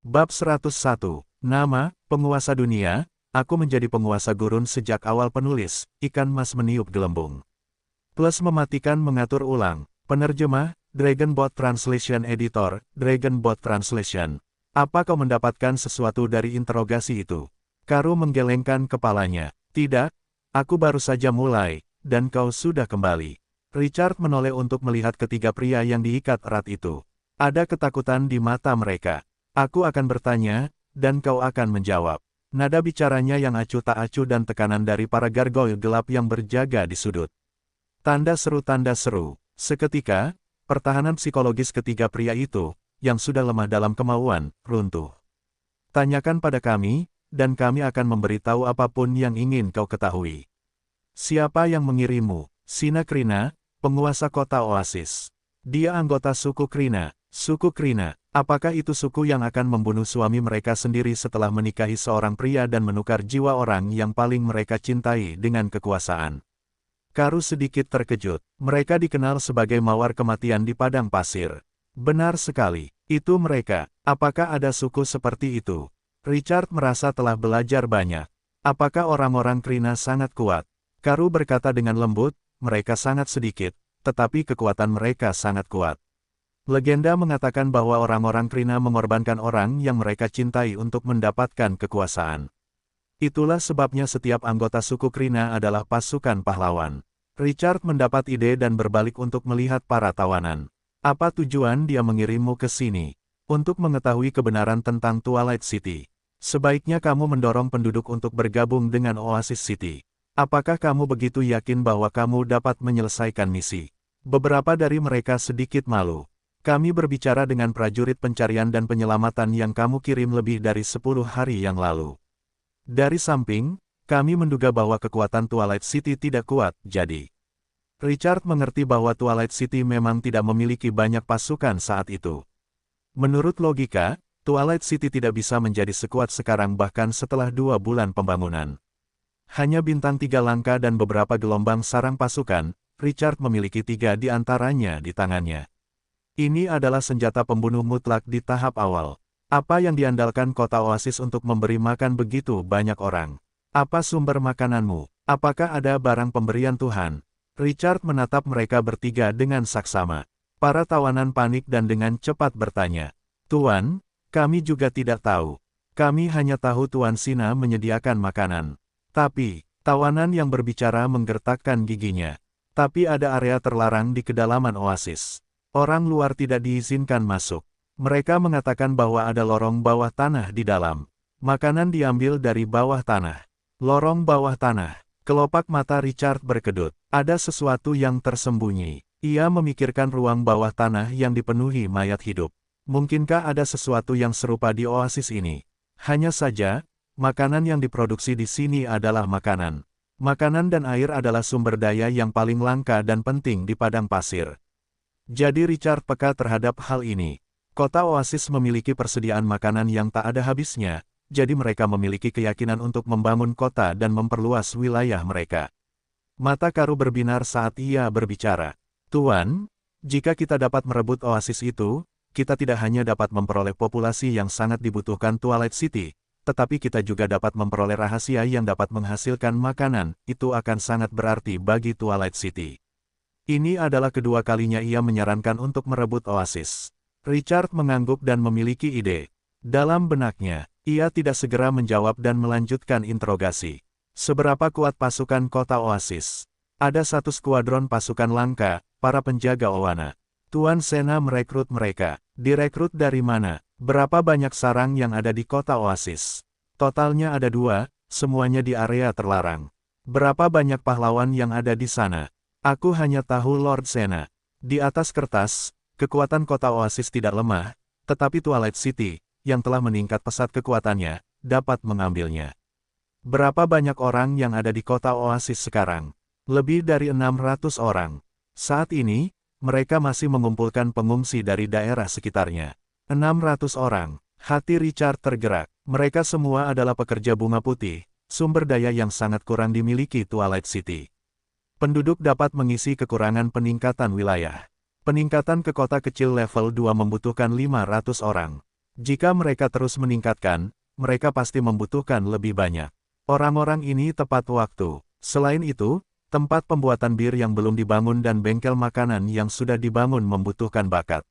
Bab 101. Nama, penguasa dunia, aku menjadi penguasa gurun sejak awal penulis, ikan mas meniup gelembung. Plus mematikan mengatur ulang, penerjemah, Dragonbot Translation Editor, Dragonbot Translation. Apa kau mendapatkan sesuatu dari interogasi itu? Karu menggelengkan kepalanya. Tidak, aku baru saja mulai, dan kau sudah kembali. Richard menoleh untuk melihat ketiga pria yang diikat erat itu. Ada ketakutan di mata mereka. Aku akan bertanya, dan kau akan menjawab. Nada bicaranya yang acuh tak acuh dan tekanan dari para gargoyle gelap yang berjaga di sudut. Tanda seru. Seketika, pertahanan psikologis ketiga pria itu, yang sudah lemah dalam kemauan, runtuh. Tanyakan pada kami, dan kami akan memberitahu apapun yang ingin kau ketahui. Siapa yang mengirimmu? Sina Krina, penguasa kota Oasis. Dia anggota suku Krina. Suku Krina, apakah itu suku yang akan membunuh suami mereka sendiri setelah menikahi seorang pria dan menukar jiwa orang yang paling mereka cintai dengan kekuasaan? Karu sedikit terkejut. Mereka dikenal sebagai mawar kematian di padang pasir. Benar sekali, itu mereka. Apakah ada suku seperti itu? Richard merasa telah belajar banyak. Apakah orang-orang Krina sangat kuat? Karu berkata dengan lembut, mereka sangat sedikit, tetapi kekuatan mereka sangat kuat. Legenda mengatakan bahwa orang-orang Krina mengorbankan orang yang mereka cintai untuk mendapatkan kekuasaan. Itulah sebabnya setiap anggota suku Krina adalah pasukan pahlawan. Richard mendapat ide dan berbalik untuk melihat para tawanan. Apa tujuan dia mengirimmu ke sini? Untuk mengetahui kebenaran tentang Twilight City. Sebaiknya kamu mendorong penduduk untuk bergabung dengan Oasis City. Apakah kamu begitu yakin bahwa kamu dapat menyelesaikan misi? Beberapa dari mereka sedikit malu. Kami berbicara dengan prajurit pencarian dan penyelamatan yang kamu kirim lebih dari 10 hari yang lalu. Dari samping, kami menduga bahwa kekuatan Twilight City tidak kuat, jadi. Richard mengerti bahwa Twilight City memang tidak memiliki banyak pasukan saat itu. Menurut logika, Twilight City tidak bisa menjadi sekuat sekarang bahkan setelah 2 bulan pembangunan. Hanya bintang 3 langka dan beberapa gelombang sarang pasukan, Richard memiliki 3 di antaranya di tangannya. Ini adalah senjata pembunuh mutlak di tahap awal. Apa yang diandalkan kota Oasis untuk memberi makan begitu banyak orang? Apa sumber makananmu? Apakah ada barang pemberian Tuhan? Richard menatap mereka bertiga dengan saksama. Para tawanan panik dan dengan cepat bertanya. Tuan, kami juga tidak tahu. Kami hanya tahu Tuan Sina menyediakan makanan. Tapi, tawanan yang berbicara menggertakkan giginya. Tapi ada area terlarang di kedalaman Oasis. Orang luar tidak diizinkan masuk. Mereka mengatakan bahwa ada lorong bawah tanah di dalam. Makanan diambil dari bawah tanah. Lorong bawah tanah. Kelopak mata Richard berkedut. Ada sesuatu yang tersembunyi. Ia memikirkan ruang bawah tanah yang dipenuhi mayat hidup. Mungkinkah ada sesuatu yang serupa di oasis ini? Hanya saja, makanan yang diproduksi di sini adalah makanan. Makanan dan air adalah sumber daya yang paling langka dan penting di padang pasir. Jadi Richard peka terhadap hal ini. Kota Oasis memiliki persediaan makanan yang tak ada habisnya, jadi mereka memiliki keyakinan untuk membangun kota dan memperluas wilayah mereka. Mata Karu berbinar saat ia berbicara. Tuan, jika kita dapat merebut Oasis itu, kita tidak hanya dapat memperoleh populasi yang sangat dibutuhkan Twilight City, tetapi kita juga dapat memperoleh rahasia yang dapat menghasilkan makanan, itu akan sangat berarti bagi Twilight City. Ini adalah kedua kalinya ia menyarankan untuk merebut Oasis. Richard mengangguk dan memiliki ide. Dalam benaknya, ia tidak segera menjawab dan melanjutkan interogasi. Seberapa kuat pasukan kota Oasis? Ada 1 skuadron pasukan langka, para penjaga Oana. Tuan Sena merekrut mereka. Direkrut dari mana? Berapa banyak sarang yang ada di kota Oasis? Totalnya ada 2, semuanya di area terlarang. Berapa banyak pahlawan yang ada di sana? Aku hanya tahu Lord Sena. Di atas kertas, kekuatan kota Oasis tidak lemah, tetapi Twilight City, yang telah meningkat pesat kekuatannya, dapat mengambilnya. Berapa banyak orang yang ada di kota Oasis sekarang? Lebih dari 600 orang. Saat ini, mereka masih mengumpulkan pengungsi dari daerah sekitarnya. 600 orang. Hati Richard tergerak. Mereka semua adalah pekerja bunga putih, sumber daya yang sangat kurang dimiliki Twilight City. Penduduk dapat mengisi kekurangan peningkatan wilayah. Peningkatan ke kota kecil level 2 membutuhkan 500 orang. Jika mereka terus meningkatkan, mereka pasti membutuhkan lebih banyak. Orang-orang ini tepat waktu. Selain itu, tempat pembuatan bir yang belum dibangun dan bengkel makanan yang sudah dibangun membutuhkan bakat.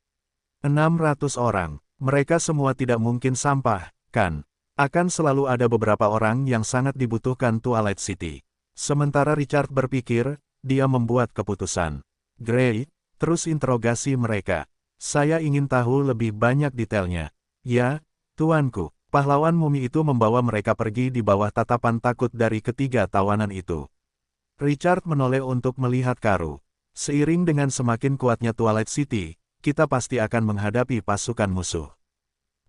600 orang. Mereka semua tidak mungkin sampah, kan? Akan selalu ada beberapa orang yang sangat dibutuhkan Twilight City. Sementara Richard berpikir, dia membuat keputusan. Gray, terus interogasi mereka. Saya ingin tahu lebih banyak detailnya. Ya, tuanku. Pahlawan mumi itu membawa mereka pergi di bawah tatapan takut dari ketiga tawanan itu. Richard menoleh untuk melihat Karu. Seiring dengan semakin kuatnya Twilight City, kita pasti akan menghadapi pasukan musuh.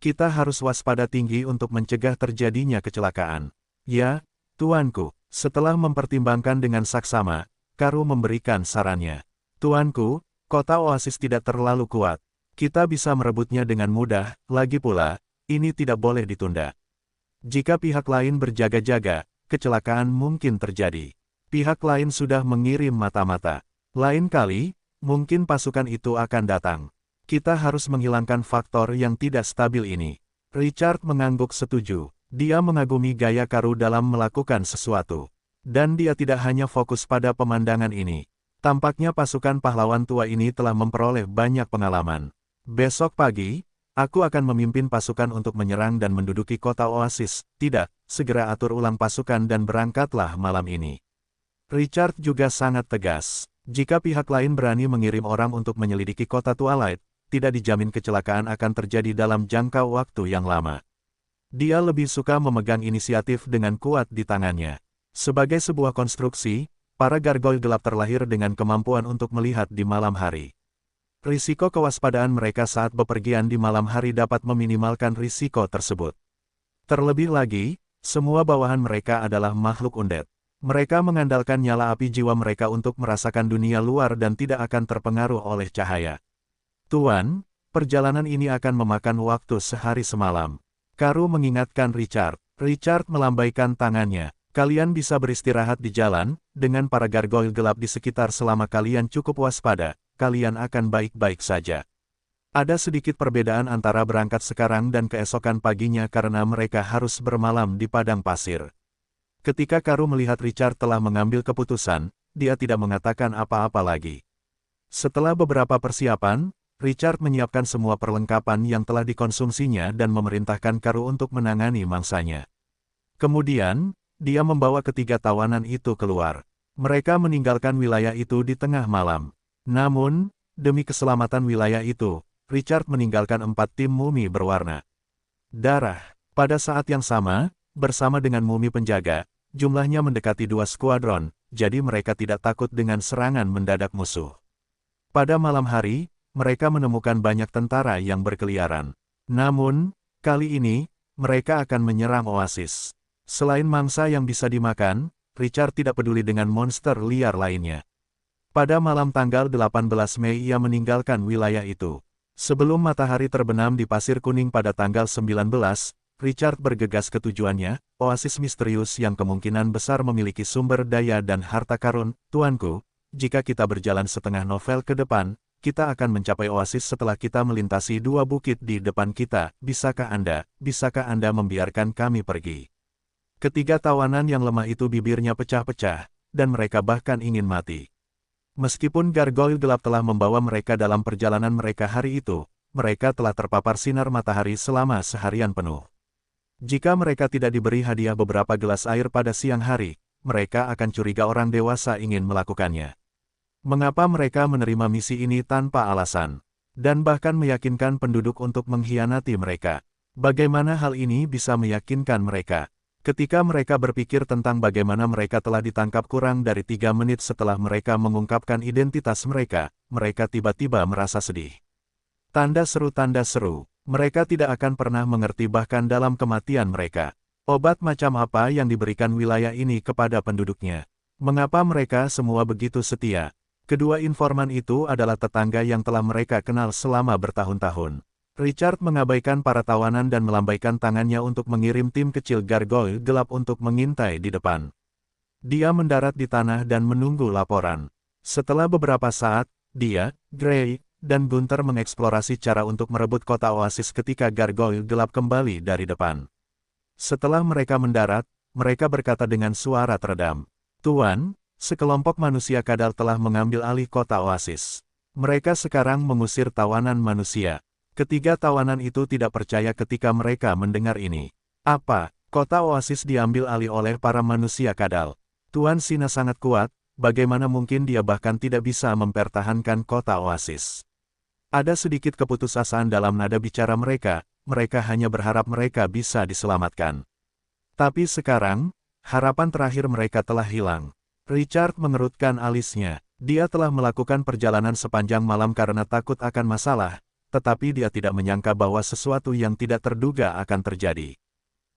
Kita harus waspada tinggi untuk mencegah terjadinya kecelakaan. Ya, tuanku. Setelah mempertimbangkan dengan saksama, Karu memberikan sarannya. Tuanku, kota Oasis tidak terlalu kuat. Kita bisa merebutnya dengan mudah, lagi pula, ini tidak boleh ditunda. Jika pihak lain berjaga-jaga, kecelakaan mungkin terjadi. Pihak lain sudah mengirim mata-mata. Lain kali, mungkin pasukan itu akan datang. Kita harus menghilangkan faktor yang tidak stabil ini. Richard mengangguk setuju. Dia mengagumi gaya Karu dalam melakukan sesuatu. Dan dia tidak hanya fokus pada pemandangan ini. Tampaknya pasukan pahlawan tua ini telah memperoleh banyak pengalaman. Besok pagi, aku akan memimpin pasukan untuk menyerang dan menduduki kota Oasis. Tidak, segera atur ulang pasukan dan berangkatlah malam ini. Richard juga sangat tegas. Jika pihak lain berani mengirim orang untuk menyelidiki kota Twilight, tidak dijamin kecelakaan akan terjadi dalam jangka waktu yang lama. Dia lebih suka memegang inisiatif dengan kuat di tangannya. Sebagai sebuah konstruksi, para gargoyle gelap terlahir dengan kemampuan untuk melihat di malam hari. Risiko kewaspadaan mereka saat bepergian di malam hari dapat meminimalkan risiko tersebut. Terlebih lagi, semua bawahan mereka adalah makhluk undead. Mereka mengandalkan nyala api jiwa mereka untuk merasakan dunia luar dan tidak akan terpengaruh oleh cahaya. Tuan, perjalanan ini akan memakan waktu sehari semalam. Karu mengingatkan Richard. Richard melambaikan tangannya. Kalian bisa beristirahat di jalan, dengan para gargoyle gelap di sekitar selama kalian cukup waspada, kalian akan baik-baik saja. Ada sedikit perbedaan antara berangkat sekarang dan keesokan paginya karena mereka harus bermalam di padang pasir. Ketika Karu melihat Richard telah mengambil keputusan, dia tidak mengatakan apa-apa lagi. Setelah beberapa persiapan, Richard menyiapkan semua perlengkapan yang telah dikonsumsinya dan memerintahkan Karu untuk menangani mangsanya. Kemudian, dia membawa ketiga tawanan itu keluar. Mereka meninggalkan wilayah itu di tengah malam. Namun, demi keselamatan wilayah itu, Richard meninggalkan 4 tim mumi berwarna darah. Pada saat yang sama, bersama dengan mumi penjaga, jumlahnya mendekati 2 skuadron, jadi mereka tidak takut dengan serangan mendadak musuh. Pada malam hari, mereka menemukan banyak tentara yang berkeliaran. Namun, kali ini, mereka akan menyerang Oasis. Selain mangsa yang bisa dimakan, Richard tidak peduli dengan monster liar lainnya. Pada malam tanggal 18 Mei ia meninggalkan wilayah itu. Sebelum matahari terbenam di pasir kuning pada tanggal 19, Richard bergegas ke tujuannya, Oasis misterius yang kemungkinan besar memiliki sumber daya dan harta karun. Tuanku, jika kita berjalan setengah novel ke depan, kita akan mencapai Oasis setelah kita melintasi 2 bukit di depan kita. Bisakah Anda membiarkan kami pergi? Ketiga tawanan yang lemah itu bibirnya pecah-pecah, dan mereka bahkan ingin mati. Meskipun gargoyle gelap telah membawa mereka dalam perjalanan mereka hari itu, mereka telah terpapar sinar matahari selama seharian penuh. Jika mereka tidak diberi hadiah beberapa gelas air pada siang hari, mereka akan curiga orang dewasa ingin melakukannya. Mengapa mereka menerima misi ini tanpa alasan, dan bahkan meyakinkan penduduk untuk mengkhianati mereka? Bagaimana hal ini bisa meyakinkan mereka? Ketika mereka berpikir tentang bagaimana mereka telah ditangkap kurang dari 3 menit setelah mereka mengungkapkan identitas mereka, mereka tiba-tiba merasa sedih. Tanda seru, mereka tidak akan pernah mengerti bahkan dalam kematian mereka. Obat macam apa yang diberikan wilayah ini kepada penduduknya? Mengapa mereka semua begitu setia? Kedua informan itu adalah tetangga yang telah mereka kenal selama bertahun-tahun. Richard mengabaikan para tawanan dan melambaikan tangannya untuk mengirim tim kecil gargoyle gelap untuk mengintai di depan. Dia mendarat di tanah dan menunggu laporan. Setelah beberapa saat, dia, Gray, dan Gunther mengeksplorasi cara untuk merebut kota oasis ketika gargoyle gelap kembali dari depan. Setelah mereka mendarat, mereka berkata dengan suara teredam, "Tuan, sekelompok manusia kadal telah mengambil alih kota oasis. Mereka sekarang mengusir tawanan manusia." Ketiga tawanan itu tidak percaya ketika mereka mendengar ini. "Apa, kota oasis diambil alih oleh para manusia kadal? Tuan Sina sangat kuat, bagaimana mungkin dia bahkan tidak bisa mempertahankan kota oasis?" Ada sedikit keputusasaan dalam nada bicara mereka hanya berharap mereka bisa diselamatkan. Tapi sekarang, harapan terakhir mereka telah hilang. Richard mengerutkan alisnya. Dia telah melakukan perjalanan sepanjang malam karena takut akan masalah, tetapi dia tidak menyangka bahwa sesuatu yang tidak terduga akan terjadi.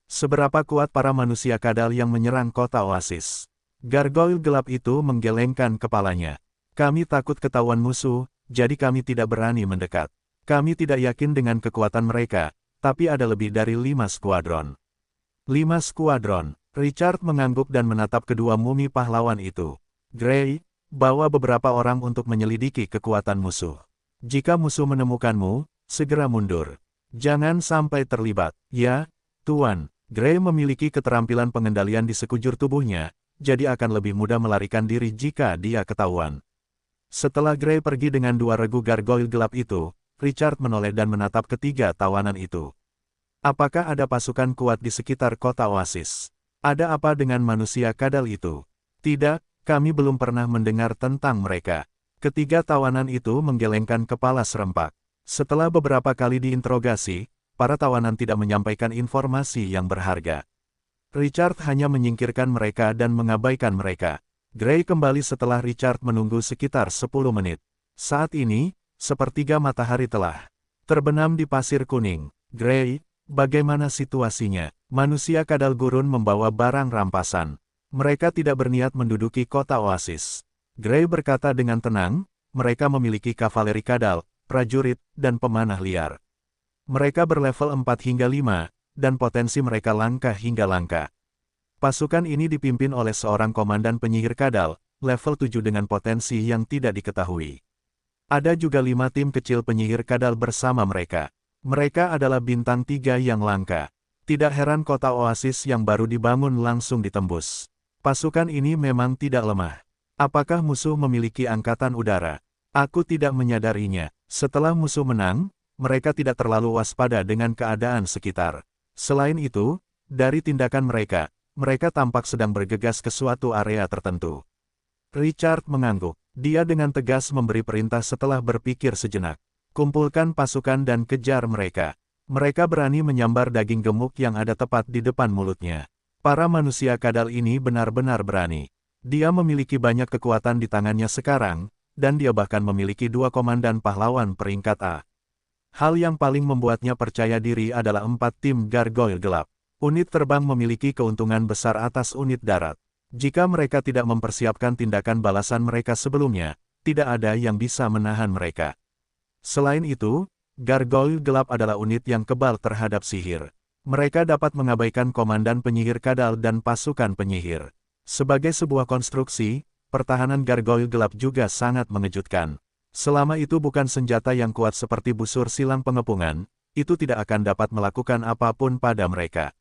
Seberapa kuat para manusia kadal yang menyerang kota oasis? Gargoyle gelap itu menggelengkan kepalanya. "Kami takut ketahuan musuh, jadi kami tidak berani mendekat. Kami tidak yakin dengan kekuatan mereka, tapi ada lebih dari 5 skuadron." 5 skuadron. Richard mengangguk dan menatap kedua mumi pahlawan itu. "Gray, bawa beberapa orang untuk menyelidiki kekuatan musuh. Jika musuh menemukanmu, segera mundur. Jangan sampai terlibat." "Ya, Tuan." Gray memiliki keterampilan pengendalian di sekujur tubuhnya, jadi akan lebih mudah melarikan diri jika dia ketahuan. Setelah Gray pergi dengan 2 regu gargoyle gelap itu, Richard menoleh dan menatap ketiga tawanan itu. Apakah ada pasukan kuat di sekitar kota oasis? Ada apa dengan manusia kadal itu? "Tidak, kami belum pernah mendengar tentang mereka." Ketiga tawanan itu menggelengkan kepala serempak. Setelah beberapa kali diinterogasi, para tawanan tidak menyampaikan informasi yang berharga. Richard hanya menyingkirkan mereka dan mengabaikan mereka. Gray kembali setelah Richard menunggu sekitar 10 menit. Saat ini, sepertiga matahari telah terbenam di pasir kuning. "Gray, bagaimana situasinya?" Manusia kadal gurun membawa barang rampasan. Mereka tidak berniat menduduki kota oasis. Gray berkata dengan tenang, mereka memiliki kavaleri kadal, prajurit, dan pemanah liar. Mereka berlevel 4 hingga 5, dan potensi mereka langka hingga langka. Pasukan ini dipimpin oleh seorang komandan penyihir kadal, level 7 dengan potensi yang tidak diketahui. Ada juga 5 tim kecil penyihir kadal bersama mereka. Mereka adalah bintang 3 yang langka. Tidak heran kota oasis yang baru dibangun langsung ditembus. Pasukan ini memang tidak lemah. Apakah musuh memiliki angkatan udara? Aku tidak menyadarinya. Setelah musuh menang, mereka tidak terlalu waspada dengan keadaan sekitar. Selain itu, dari tindakan mereka tampak sedang bergegas ke suatu area tertentu. Richard mengangguk. Dia dengan tegas memberi perintah setelah berpikir sejenak. "Kumpulkan pasukan dan kejar mereka." Mereka berani menyambar daging gemuk yang ada tepat di depan mulutnya. Para manusia kadal ini benar-benar berani. Dia memiliki banyak kekuatan di tangannya sekarang, dan dia bahkan memiliki 2 komandan pahlawan peringkat A. Hal yang paling membuatnya percaya diri adalah 4 tim gargoyle gelap. Unit terbang memiliki keuntungan besar atas unit darat. Jika mereka tidak mempersiapkan tindakan balasan mereka sebelumnya, tidak ada yang bisa menahan mereka. Selain itu, gargoyle gelap adalah unit yang kebal terhadap sihir. Mereka dapat mengabaikan komandan penyihir kadal dan pasukan penyihir. Sebagai sebuah konstruksi, pertahanan gargoyle gelap juga sangat mengejutkan. Selama itu bukan senjata yang kuat seperti busur silang pengepungan, itu tidak akan dapat melakukan apapun pada mereka.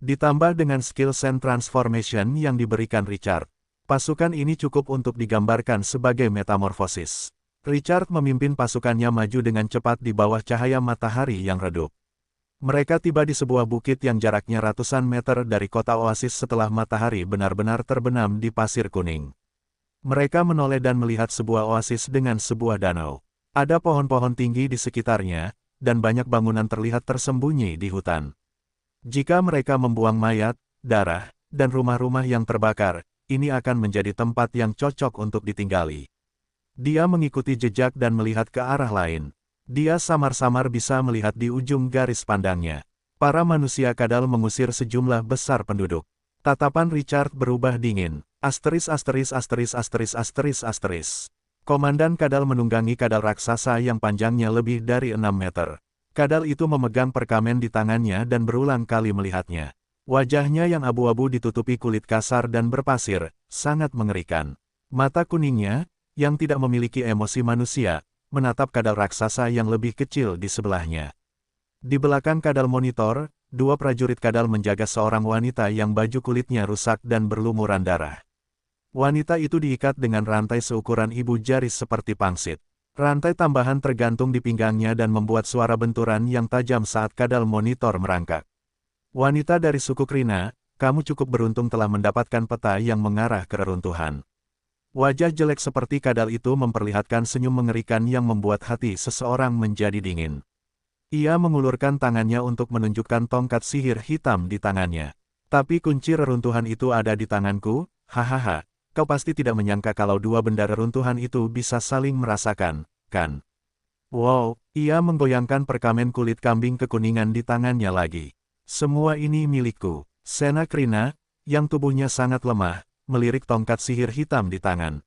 Ditambah dengan skill Sand Transformation yang diberikan Richard, pasukan ini cukup untuk digambarkan sebagai metamorfosis. Richard memimpin pasukannya maju dengan cepat di bawah cahaya matahari yang redup. Mereka tiba di sebuah bukit yang jaraknya ratusan meter dari kota oasis setelah matahari benar-benar terbenam di pasir kuning. Mereka menoleh dan melihat sebuah oasis dengan sebuah danau. Ada pohon-pohon tinggi di sekitarnya, dan banyak bangunan terlihat tersembunyi di hutan. Jika mereka membuang mayat, darah, dan rumah-rumah yang terbakar, ini akan menjadi tempat yang cocok untuk ditinggali. Dia mengikuti jejak dan melihat ke arah lain. Dia samar-samar bisa melihat di ujung garis pandangnya. Para manusia kadal mengusir sejumlah besar penduduk. Tatapan Richard berubah dingin. Asteris asteris asteris asteris asteris asteris. Komandan kadal menunggangi kadal raksasa yang panjangnya lebih dari 6 meter. Kadal itu memegang perkamen di tangannya dan berulang kali melihatnya. Wajahnya yang abu-abu ditutupi kulit kasar dan berpasir, sangat mengerikan. Mata kuningnya, yang tidak memiliki emosi manusia, menatap kadal raksasa yang lebih kecil di sebelahnya. Di belakang kadal monitor, dua prajurit kadal menjaga seorang wanita yang baju kulitnya rusak dan berlumuran darah. Wanita itu diikat dengan rantai seukuran ibu jari seperti pangsit. Rantai tambahan tergantung di pinggangnya dan membuat suara benturan yang tajam saat kadal monitor merangkak. Wanita dari suku Krina, kamu cukup beruntung telah mendapatkan peta yang mengarah ke reruntuhan. Wajah jelek seperti kadal itu memperlihatkan senyum mengerikan yang membuat hati seseorang menjadi dingin. Ia mengulurkan tangannya untuk menunjukkan tongkat sihir hitam di tangannya. Tapi kunci reruntuhan itu ada di tanganku, hahaha. Kau pasti tidak menyangka kalau dua benda reruntuhan itu bisa saling merasakan, kan? Wow, ia menggoyangkan perkamen kulit kambing kekuningan di tangannya lagi. Semua ini milikku. Sena Krina, yang tubuhnya sangat lemah, melirik tongkat sihir hitam di tangan.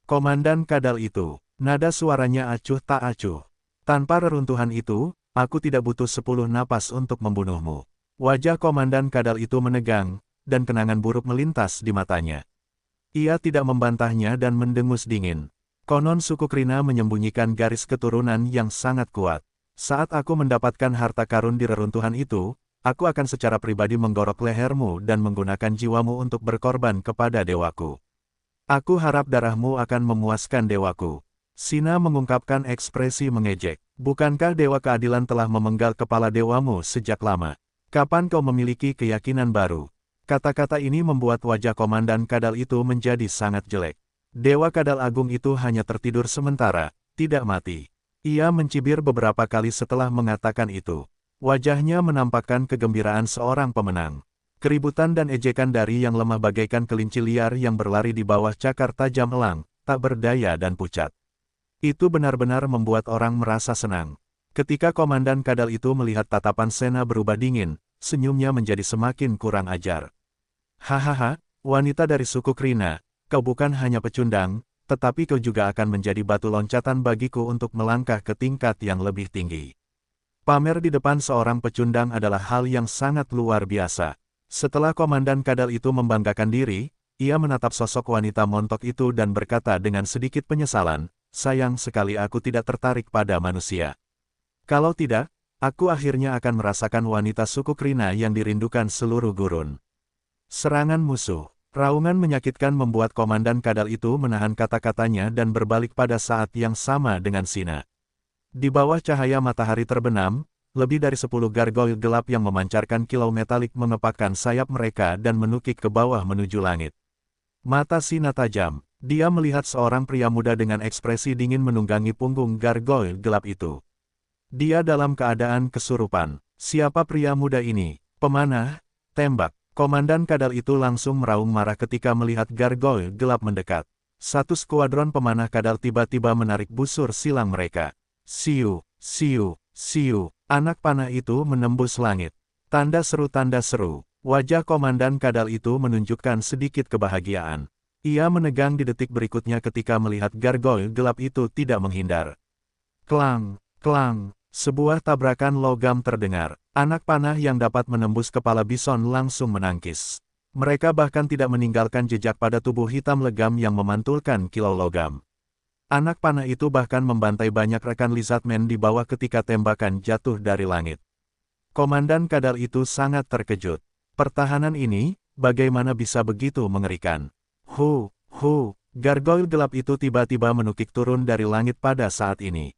Komandan kadal itu, nada suaranya acuh tak acuh. Tanpa reruntuhan itu, aku tidak butuh 10 napas untuk membunuhmu. Wajah komandan kadal itu menegang, dan kenangan buruk melintas di matanya. Ia tidak membantahnya dan mendengus dingin. Konon suku Krina menyembunyikan garis keturunan yang sangat kuat. Saat aku mendapatkan harta karun di reruntuhan itu, aku akan secara pribadi menggorok lehermu dan menggunakan jiwamu untuk berkorban kepada dewaku. Aku harap darahmu akan memuaskan dewaku. Sina mengungkapkan ekspresi mengejek. Bukankah dewa keadilan telah memenggal kepala dewamu sejak lama? Kapan kau memiliki keyakinan baru? Kata-kata ini membuat wajah komandan kadal itu menjadi sangat jelek. Dewa kadal agung itu hanya tertidur sementara, tidak mati. Ia mencibir beberapa kali setelah mengatakan itu. Wajahnya menampakkan kegembiraan seorang pemenang. Keributan dan ejekan dari yang lemah bagaikan kelinci liar yang berlari di bawah cakar tajam elang, tak berdaya dan pucat. Itu benar-benar membuat orang merasa senang. Ketika komandan kadal itu melihat tatapan Sena berubah dingin, senyumnya menjadi semakin kurang ajar. Hahaha, wanita dari suku Krina, kau bukan hanya pecundang, tetapi kau juga akan menjadi batu loncatan bagiku untuk melangkah ke tingkat yang lebih tinggi. Pamer di depan seorang pecundang adalah hal yang sangat luar biasa. Setelah komandan kadal itu membanggakan diri, ia menatap sosok wanita montok itu dan berkata dengan sedikit penyesalan, sayang sekali aku tidak tertarik pada manusia. Kalau tidak, aku akhirnya akan merasakan wanita suku Krina yang dirindukan seluruh gurun. Serangan musuh. Raungan menyakitkan membuat komandan kadal itu menahan kata-katanya dan berbalik pada saat yang sama dengan Sina. Di bawah cahaya matahari terbenam, lebih dari 10 gargoyle gelap yang memancarkan kilau metalik mengepakkan sayap mereka dan menukik ke bawah menuju langit. Mata Sina tajam. Dia melihat seorang pria muda dengan ekspresi dingin menunggangi punggung gargoyle gelap itu. Dia dalam keadaan kesurupan. Siapa pria muda ini? Pemanah? Tembak. Komandan kadal itu langsung meraung marah ketika melihat gargoyle gelap mendekat. Satu skuadron pemanah kadal tiba-tiba menarik busur silang mereka. Siu, siu, siu. Anak panah itu menembus langit. Tanda seru. Wajah komandan kadal itu menunjukkan sedikit kebahagiaan. Ia menegang di detik berikutnya ketika melihat gargoyle gelap itu tidak menghindar. Klang, klang. Sebuah tabrakan logam terdengar. Anak panah yang dapat menembus kepala bison langsung menangkis. Mereka bahkan tidak meninggalkan jejak pada tubuh hitam legam yang memantulkan kilau logam. Anak panah itu bahkan membantai banyak rekan lizardmen di bawah ketika tembakan jatuh dari langit. Komandan kadal itu sangat terkejut. Pertahanan ini, bagaimana bisa begitu mengerikan? Gargoyle gelap itu tiba-tiba menukik turun dari langit pada saat ini.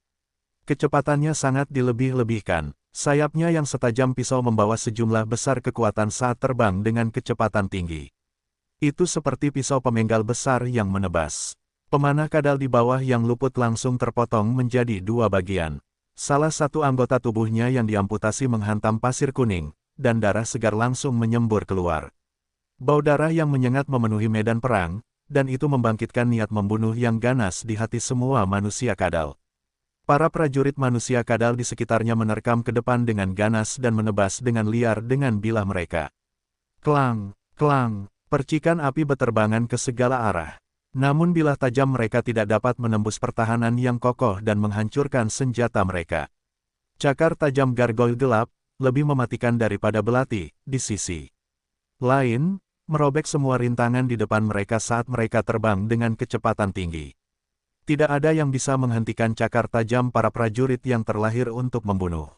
Kecepatannya sangat dilebih-lebihkan. Sayapnya yang setajam pisau membawa sejumlah besar kekuatan saat terbang dengan kecepatan tinggi. Itu seperti pisau pemenggal besar yang menebas. Pemanah kadal di bawah yang luput langsung terpotong menjadi dua bagian. Salah satu anggota tubuhnya yang diamputasi menghantam pasir kuning, dan darah segar langsung menyembur keluar. Bau darah yang menyengat memenuhi medan perang, dan itu membangkitkan niat membunuh yang ganas di hati semua manusia kadal. Para prajurit manusia kadal di sekitarnya menerkam ke depan dengan ganas dan menebas dengan liar dengan bilah mereka. Klang, klang, percikan api beterbangan ke segala arah. Namun bilah tajam mereka tidak dapat menembus pertahanan yang kokoh dan menghancurkan senjata mereka. Cakar tajam gargoyle gelap, lebih mematikan daripada belati, di sisi lain, merobek semua rintangan di depan mereka saat mereka terbang dengan kecepatan tinggi. Tidak ada yang bisa menghentikan cakar tajam para prajurit yang terlahir untuk membunuh.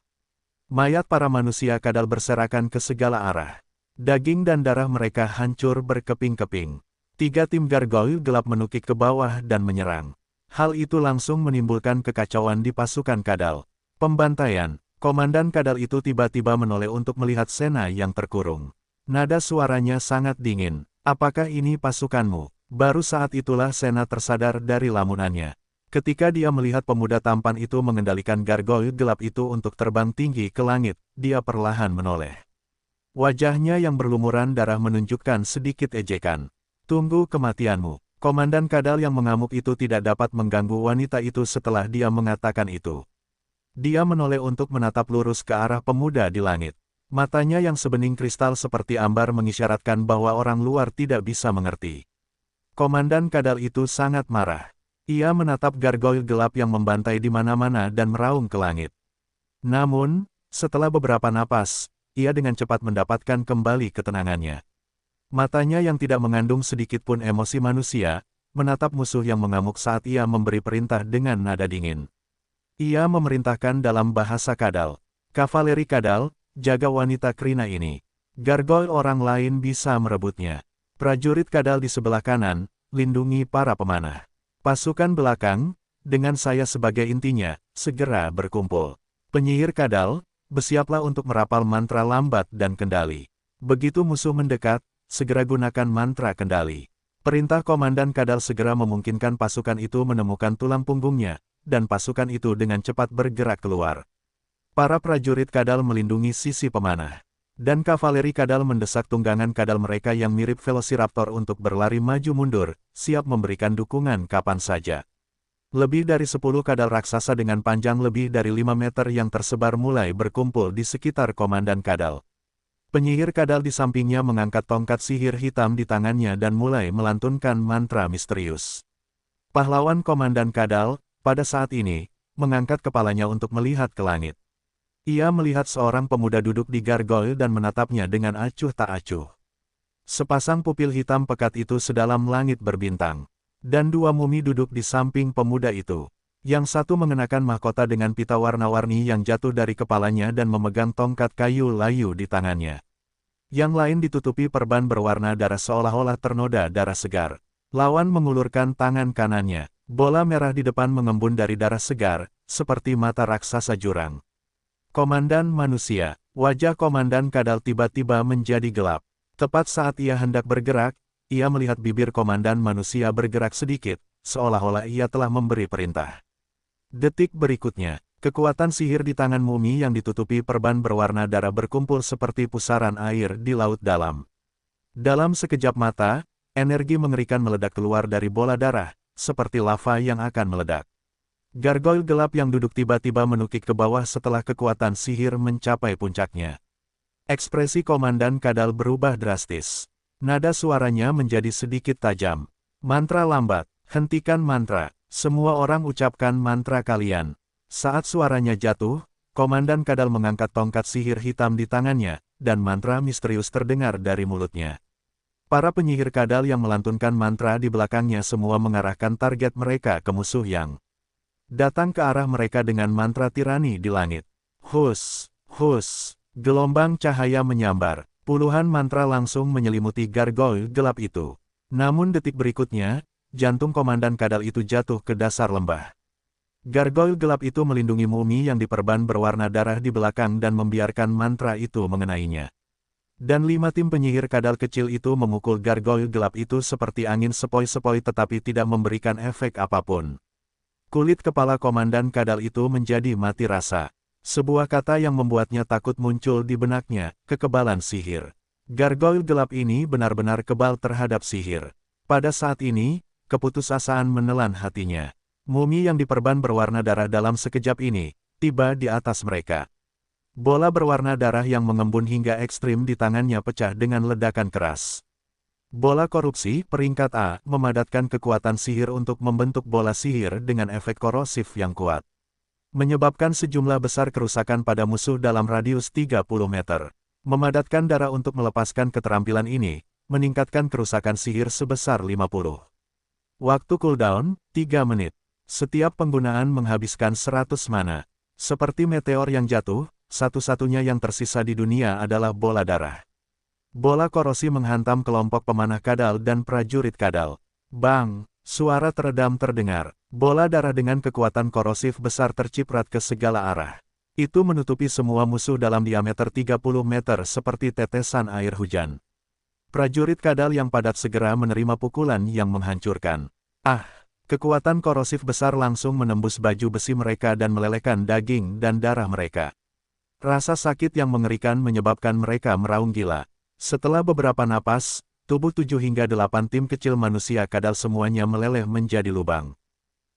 Mayat para manusia kadal berserakan ke segala arah. Daging dan darah mereka hancur berkeping-keping. 3 tim gargoyle gelap menukik ke bawah dan menyerang. Hal itu langsung menimbulkan kekacauan di pasukan kadal. Pembantaian. Komandan kadal itu tiba-tiba menoleh untuk melihat Sena yang terkurung. Nada suaranya sangat dingin. Apakah ini pasukanmu? Baru saat itulah Sena tersadar dari lamunannya. Ketika dia melihat pemuda tampan itu mengendalikan gargoyle gelap itu untuk terbang tinggi ke langit, dia perlahan menoleh. Wajahnya yang berlumuran darah menunjukkan sedikit ejekan. Tunggu kematianmu. Komandan kadal yang mengamuk itu tidak dapat mengganggu wanita itu setelah dia mengatakan itu. Dia menoleh untuk menatap lurus ke arah pemuda di langit. Matanya yang sebening kristal seperti ambar mengisyaratkan bahwa orang luar tidak bisa mengerti. Komandan kadal itu sangat marah. Ia menatap gargoyle gelap yang membantai di mana-mana dan meraung ke langit. Namun, setelah beberapa napas, ia dengan cepat mendapatkan kembali ketenangannya. Matanya yang tidak mengandung sedikit pun emosi manusia, menatap musuh yang mengamuk saat ia memberi perintah dengan nada dingin. Ia memerintahkan dalam bahasa kadal. Kavaleri kadal, jaga wanita Krina ini. Gargoyle orang lain bisa merebutnya. Prajurit kadal di sebelah kanan, lindungi para pemanah. Pasukan belakang, dengan saya sebagai intinya, segera berkumpul. Penyihir kadal, bersiaplah untuk merapal mantra lambat dan kendali. Begitu musuh mendekat, segera gunakan mantra kendali. Perintah komandan kadal segera memungkinkan pasukan itu menemukan tulang punggungnya, dan pasukan itu dengan cepat bergerak keluar. Para prajurit kadal melindungi sisi pemanah. Dan kavaleri kadal mendesak tunggangan kadal mereka yang mirip velociraptor untuk berlari maju mundur, siap memberikan dukungan kapan saja. Lebih dari 10 kadal raksasa dengan panjang lebih dari 5 meter yang tersebar mulai berkumpul di sekitar komandan kadal. Penyihir kadal di sampingnya mengangkat tongkat sihir hitam di tangannya dan mulai melantunkan mantra misterius. Pahlawan komandan kadal, pada saat ini, mengangkat kepalanya untuk melihat ke langit. Ia melihat seorang pemuda duduk di gargoyle dan menatapnya dengan acuh tak acuh. Sepasang pupil hitam pekat itu sedalam langit berbintang. Dan 2 mumi duduk di samping pemuda itu. Yang satu mengenakan mahkota dengan pita warna-warni yang jatuh dari kepalanya dan memegang tongkat kayu layu di tangannya. Yang lain ditutupi perban berwarna darah seolah-olah ternoda darah segar. Lawan mengulurkan tangan kanannya. Bola merah di depan mengembun dari darah segar, seperti mata raksasa jurang. Komandan manusia, wajah komandan kadal tiba-tiba menjadi gelap. Tepat saat ia hendak bergerak, ia melihat bibir komandan manusia bergerak sedikit, seolah-olah ia telah memberi perintah. Detik berikutnya, kekuatan sihir di tangan mumi yang ditutupi perban berwarna darah berkumpul seperti pusaran air di laut dalam. Dalam sekejap mata, energi mengerikan meledak keluar dari bola darah, seperti lava yang akan meledak. Gargoyle gelap yang duduk tiba-tiba menukik ke bawah setelah kekuatan sihir mencapai puncaknya. Ekspresi komandan kadal berubah drastis. Nada suaranya menjadi sedikit tajam. Mantra lambat, hentikan mantra, semua orang ucapkan mantra kalian. Saat suaranya jatuh, komandan kadal mengangkat tongkat sihir hitam di tangannya, dan mantra misterius terdengar dari mulutnya. Para penyihir kadal yang melantunkan mantra di belakangnya semua mengarahkan target mereka ke musuh yang datang ke arah mereka dengan mantra tirani di langit. Hus, hus, gelombang cahaya menyambar. Puluhan mantra langsung menyelimuti gargoyle gelap itu. Namun detik berikutnya, jantung komandan kadal itu jatuh ke dasar lembah. Gargoyle gelap itu melindungi mumi yang diperban berwarna darah di belakang dan membiarkan mantra itu mengenainya. Dan 5 tim penyihir kadal kecil itu memukul gargoyle gelap itu seperti angin sepoi-sepoi tetapi tidak memberikan efek apapun. Kulit kepala komandan kadal itu menjadi mati rasa. Sebuah kata yang membuatnya takut muncul di benaknya, kekebalan sihir. Gargoyle gelap ini benar-benar kebal terhadap sihir. Pada saat ini, keputusasaan menelan hatinya. Mumi yang diperban berwarna darah dalam sekejap ini, tiba di atas mereka. Bola berwarna darah yang mengembun hingga ekstrim di tangannya pecah dengan ledakan keras. Bola korupsi, peringkat A, memadatkan kekuatan sihir untuk membentuk bola sihir dengan efek korosif yang kuat. Menyebabkan sejumlah besar kerusakan pada musuh dalam radius 30 meter. Memadatkan darah untuk melepaskan keterampilan ini, meningkatkan kerusakan sihir sebesar 50. Waktu cooldown, 3 menit. Setiap penggunaan menghabiskan 100 mana. Seperti meteor yang jatuh, satu-satunya yang tersisa di dunia adalah bola darah. Bola korosi menghantam kelompok pemanah kadal dan prajurit kadal. Bang! Suara teredam terdengar. Bola darah dengan kekuatan korosif besar terciprat ke segala arah. Itu menutupi semua musuh dalam diameter 30 meter seperti tetesan air hujan. Prajurit kadal yang padat segera menerima pukulan yang menghancurkan. Ah! Kekuatan korosif besar langsung menembus baju besi mereka dan melelehkan daging dan darah mereka. Rasa sakit yang mengerikan menyebabkan mereka meraung gila. Setelah beberapa napas, tubuh 7 hingga 8 tim kecil manusia kadal semuanya meleleh menjadi lubang.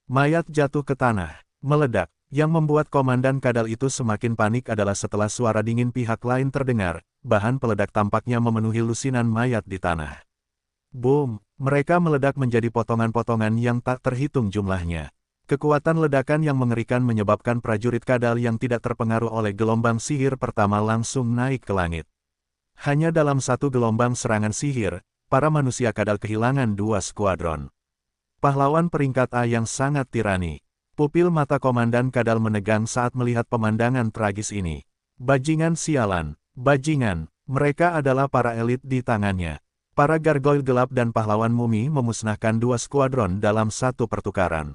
Mayat jatuh ke tanah, meledak. Yang membuat komandan kadal itu semakin panik adalah setelah suara dingin pihak lain terdengar, bahan peledak tampaknya memenuhi lusinan mayat di tanah. Boom! Mereka meledak menjadi potongan-potongan yang tak terhitung jumlahnya. Kekuatan ledakan yang mengerikan menyebabkan prajurit kadal yang tidak terpengaruh oleh gelombang sihir pertama langsung naik ke langit. Hanya dalam satu gelombang serangan sihir, para manusia kadal kehilangan 2 skuadron. Pahlawan peringkat A yang sangat tirani. Pupil mata komandan kadal menegang saat melihat pemandangan tragis ini. Bajingan sialan, bajingan, mereka adalah para elit di tangannya. Para gargoyle gelap dan pahlawan mumi memusnahkan 2 skuadron dalam satu pertukaran.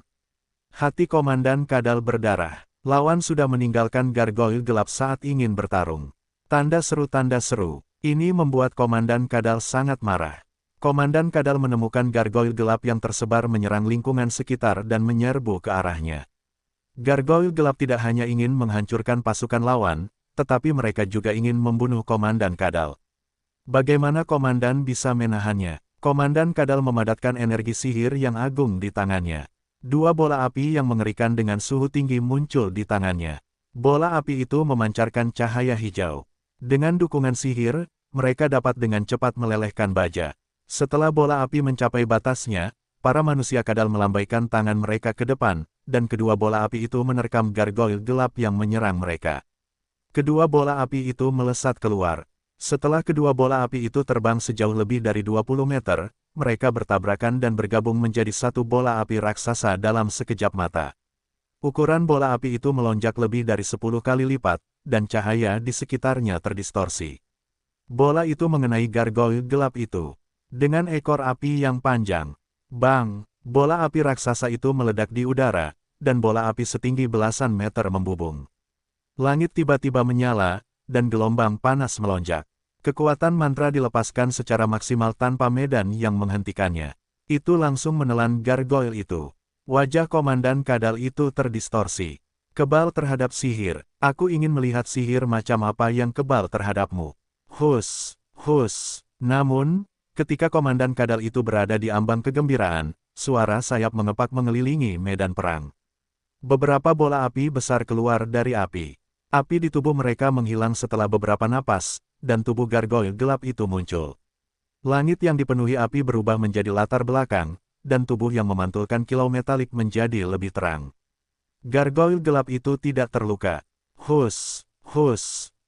Hati komandan kadal berdarah. Lawan sudah meninggalkan gargoyle gelap saat ingin bertarung. Tanda seru. Ini membuat komandan kadal sangat marah. Komandan kadal menemukan gargoyle gelap yang tersebar menyerang lingkungan sekitar dan menyerbu ke arahnya. Gargoyle gelap tidak hanya ingin menghancurkan pasukan lawan, tetapi mereka juga ingin membunuh komandan kadal. Bagaimana komandan bisa menahannya? Komandan kadal memadatkan energi sihir yang agung di tangannya. 2 bola api yang mengerikan dengan suhu tinggi muncul di tangannya. Bola api itu memancarkan cahaya hijau. Dengan dukungan sihir, mereka dapat dengan cepat melelehkan baja. Setelah bola api mencapai batasnya, para manusia kadal melambaikan tangan mereka ke depan, dan kedua bola api itu menerkam gargoyle gelap yang menyerang mereka. Kedua bola api itu melesat keluar. Setelah kedua bola api itu terbang sejauh lebih dari 20 meter, mereka bertabrakan dan bergabung menjadi satu bola api raksasa dalam sekejap mata. Ukuran bola api itu melonjak lebih dari 10 kali lipat, dan cahaya di sekitarnya terdistorsi. Bola itu mengenai gargoyle gelap itu. Dengan ekor api yang panjang. Bang! Bola api raksasa itu meledak di udara, dan bola api setinggi belasan meter membubung. Langit tiba-tiba menyala, dan gelombang panas melonjak. Kekuatan mantra dilepaskan secara maksimal tanpa medan yang menghentikannya. Itu langsung menelan gargoyle itu. Wajah komandan kadal itu terdistorsi. Kebal terhadap sihir, aku ingin melihat sihir macam apa yang kebal terhadapmu. Hus. Namun, ketika komandan kadal itu berada di ambang kegembiraan, suara sayap mengepak mengelilingi medan perang. Beberapa bola api besar keluar dari api. Api di tubuh mereka menghilang setelah beberapa napas, dan tubuh gargoyle gelap itu muncul. Langit yang dipenuhi api berubah menjadi latar belakang, dan tubuh yang memantulkan kilau metalik menjadi lebih terang. Gargoyle gelap itu tidak terluka. Hus.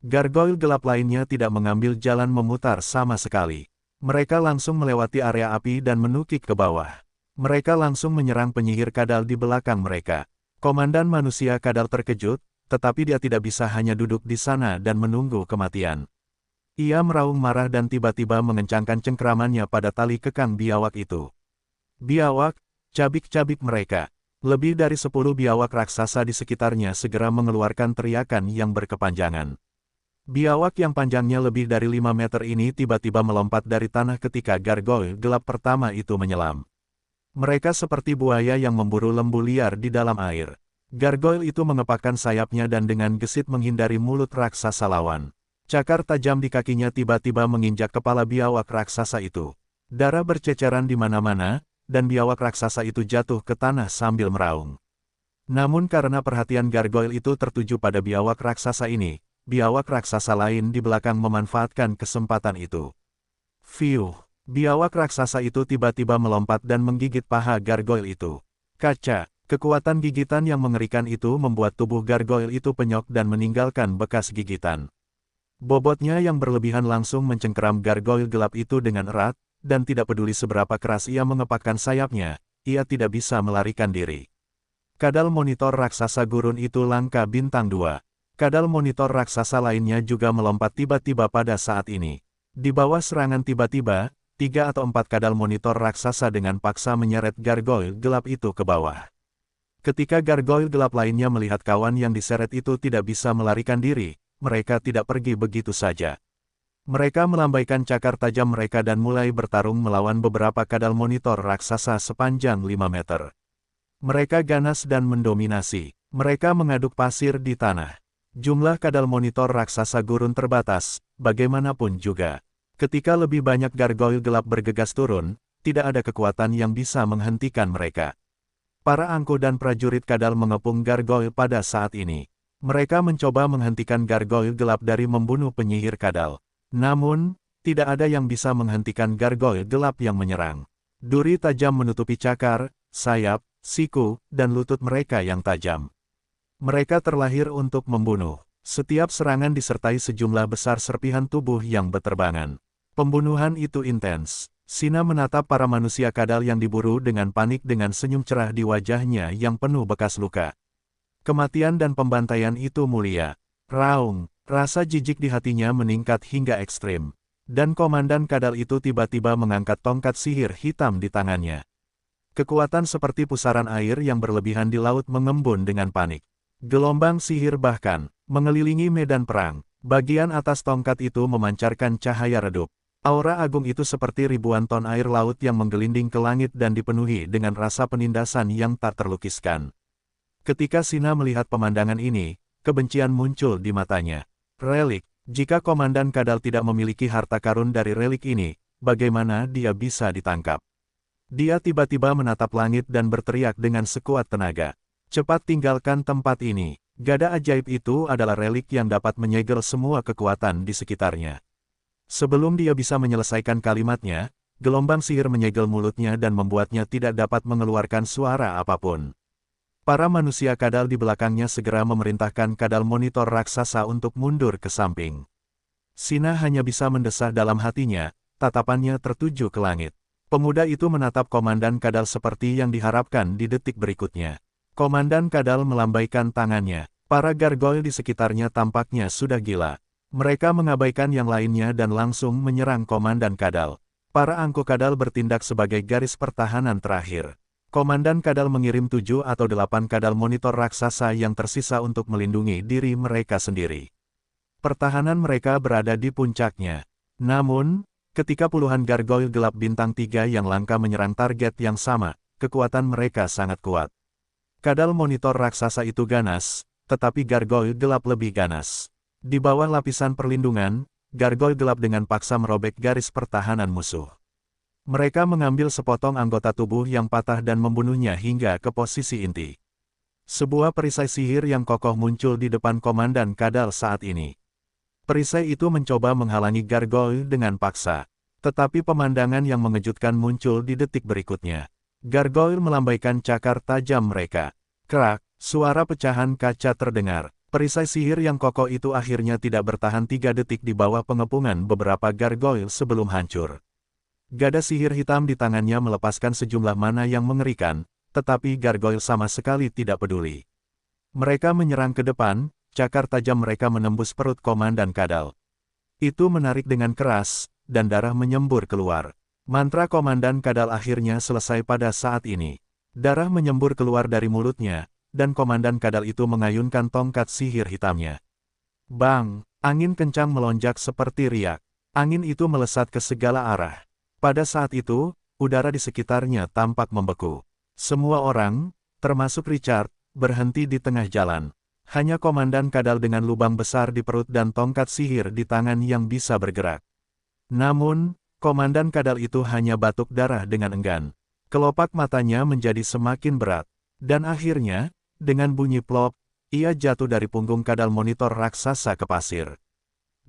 Gargoyle gelap lainnya tidak mengambil jalan memutar sama sekali. Mereka langsung melewati area api dan menukik ke bawah. Mereka langsung menyerang penyihir kadal di belakang mereka. Komandan manusia kadal terkejut, tetapi dia tidak bisa hanya duduk di sana dan menunggu kematian. Ia meraung marah dan tiba-tiba mengencangkan cengkeramannya pada tali kekang biawak itu. Biawak, cabik-cabik mereka. Lebih dari 10 biawak raksasa di sekitarnya segera mengeluarkan teriakan yang berkepanjangan. Biawak yang panjangnya lebih dari 5 meter ini tiba-tiba melompat dari tanah ketika gargoyle gelap pertama itu menyelam. Mereka seperti buaya yang memburu lembu liar di dalam air. Gargoyle itu mengepakkan sayapnya dan dengan gesit menghindari mulut raksasa lawan. Cakar tajam di kakinya tiba-tiba menginjak kepala biawak raksasa itu. Darah berceceran di mana-mana, dan biawak raksasa itu jatuh ke tanah sambil meraung. Namun karena perhatian gargoyle itu tertuju pada biawak raksasa ini, biawak raksasa lain di belakang memanfaatkan kesempatan itu. Fiuh! Biawak raksasa itu tiba-tiba melompat dan menggigit paha gargoyle itu. Kaca! Kekuatan gigitan yang mengerikan itu membuat tubuh gargoyle itu penyok dan meninggalkan bekas gigitan. Bobotnya yang berlebihan langsung mencengkeram gargoyle gelap itu dengan erat, dan tidak peduli seberapa keras ia mengepakkan sayapnya, ia tidak bisa melarikan diri. Kadal monitor raksasa gurun itu langka bintang 2. Kadal monitor raksasa lainnya juga melompat tiba-tiba pada saat ini. Di bawah serangan tiba-tiba, 3 atau 4 kadal monitor raksasa dengan paksa menyeret gargoyle gelap itu ke bawah. Ketika gargoyle gelap lainnya melihat kawan yang diseret itu tidak bisa melarikan diri, mereka tidak pergi begitu saja. Mereka melambaikan cakar tajam mereka dan mulai bertarung melawan beberapa kadal monitor raksasa sepanjang 5 meter. Mereka ganas dan mendominasi. Mereka mengaduk pasir di tanah. Jumlah kadal monitor raksasa gurun terbatas, bagaimanapun juga. Ketika lebih banyak gargoyle gelap bergegas turun, tidak ada kekuatan yang bisa menghentikan mereka. Para angku dan prajurit kadal mengepung gargoyle pada saat ini. Mereka mencoba menghentikan gargoyle gelap dari membunuh penyihir kadal. Namun, tidak ada yang bisa menghentikan gargoyle gelap yang menyerang. Duri tajam menutupi cakar, sayap, siku, dan lutut mereka yang tajam. Mereka terlahir untuk membunuh. Setiap serangan disertai sejumlah besar serpihan tubuh yang berterbangan. Pembunuhan itu intens. Sina menatap para manusia kadal yang diburu dengan panik dengan senyum cerah di wajahnya yang penuh bekas luka. Kematian dan pembantaian itu mulia. Raung. Rasa jijik di hatinya meningkat hingga ekstrim. Dan komandan kadal itu tiba-tiba mengangkat tongkat sihir hitam di tangannya. Kekuatan seperti pusaran air yang berlebihan di laut mengembun dengan panik. Gelombang sihir bahkan mengelilingi medan perang. Bagian atas tongkat itu memancarkan cahaya redup. Aura agung itu seperti ribuan ton air laut yang menggelinding ke langit dan dipenuhi dengan rasa penindasan yang tak terlukiskan. Ketika Sina melihat pemandangan ini, kebencian muncul di matanya. Relik, jika komandan kadal tidak memiliki harta karun dari relik ini, bagaimana dia bisa ditangkap? Dia tiba-tiba menatap langit dan berteriak dengan sekuat tenaga. Cepat tinggalkan tempat ini. Gada ajaib itu adalah relik yang dapat menyegel semua kekuatan di sekitarnya. Sebelum dia bisa menyelesaikan kalimatnya, gelombang sihir menyegel mulutnya dan membuatnya tidak dapat mengeluarkan suara apapun. Para manusia kadal di belakangnya segera memerintahkan kadal monitor raksasa untuk mundur ke samping. Sina hanya bisa mendesah dalam hatinya, tatapannya tertuju ke langit. Pemuda itu menatap komandan kadal seperti yang diharapkan di detik berikutnya. Komandan kadal melambaikan tangannya. Para gargoyle di sekitarnya tampaknya sudah gila. Mereka mengabaikan yang lainnya dan langsung menyerang komandan kadal. Para angku kadal bertindak sebagai garis pertahanan terakhir. Komandan kadal mengirim 7 atau 8 kadal monitor raksasa yang tersisa untuk melindungi diri mereka sendiri. Pertahanan mereka berada di puncaknya. Namun, ketika puluhan gargoyle gelap bintang 3 yang langka menyerang target yang sama, kekuatan mereka sangat kuat. Kadal monitor raksasa itu ganas, tetapi gargoyle gelap lebih ganas. Di bawah lapisan perlindungan, gargoyle gelap dengan paksa merobek garis pertahanan musuh. Mereka mengambil sepotong anggota tubuh yang patah dan membunuhnya hingga ke posisi inti. Sebuah perisai sihir yang kokoh muncul di depan komandan kadal saat ini. Perisai itu mencoba menghalangi gargoyle dengan paksa. Tetapi pemandangan yang mengejutkan muncul di detik berikutnya. Gargoyle melambaikan cakar tajam mereka. Krak, suara pecahan kaca terdengar. Perisai sihir yang kokoh itu akhirnya tidak bertahan 3 detik di bawah pengepungan beberapa gargoyle sebelum hancur. Gada sihir hitam di tangannya melepaskan sejumlah mana yang mengerikan, tetapi gargoyle sama sekali tidak peduli. Mereka menyerang ke depan, cakar tajam mereka menembus perut komandan kadal. Itu menarik dengan keras, dan darah menyembur keluar. Mantra komandan kadal akhirnya selesai pada saat ini. Darah menyembur keluar dari mulutnya, dan komandan kadal itu mengayunkan tongkat sihir hitamnya. Bang! Angin kencang melonjak seperti riak. Angin itu melesat ke segala arah. Pada saat itu, udara di sekitarnya tampak membeku. Semua orang, termasuk Richard, berhenti di tengah jalan. Hanya komandan kadal dengan lubang besar di perut dan tongkat sihir di tangan yang bisa bergerak. Namun, komandan kadal itu hanya batuk darah dengan enggan. Kelopak matanya menjadi semakin berat. Dan akhirnya, dengan bunyi plop, ia jatuh dari punggung kadal monitor raksasa ke pasir.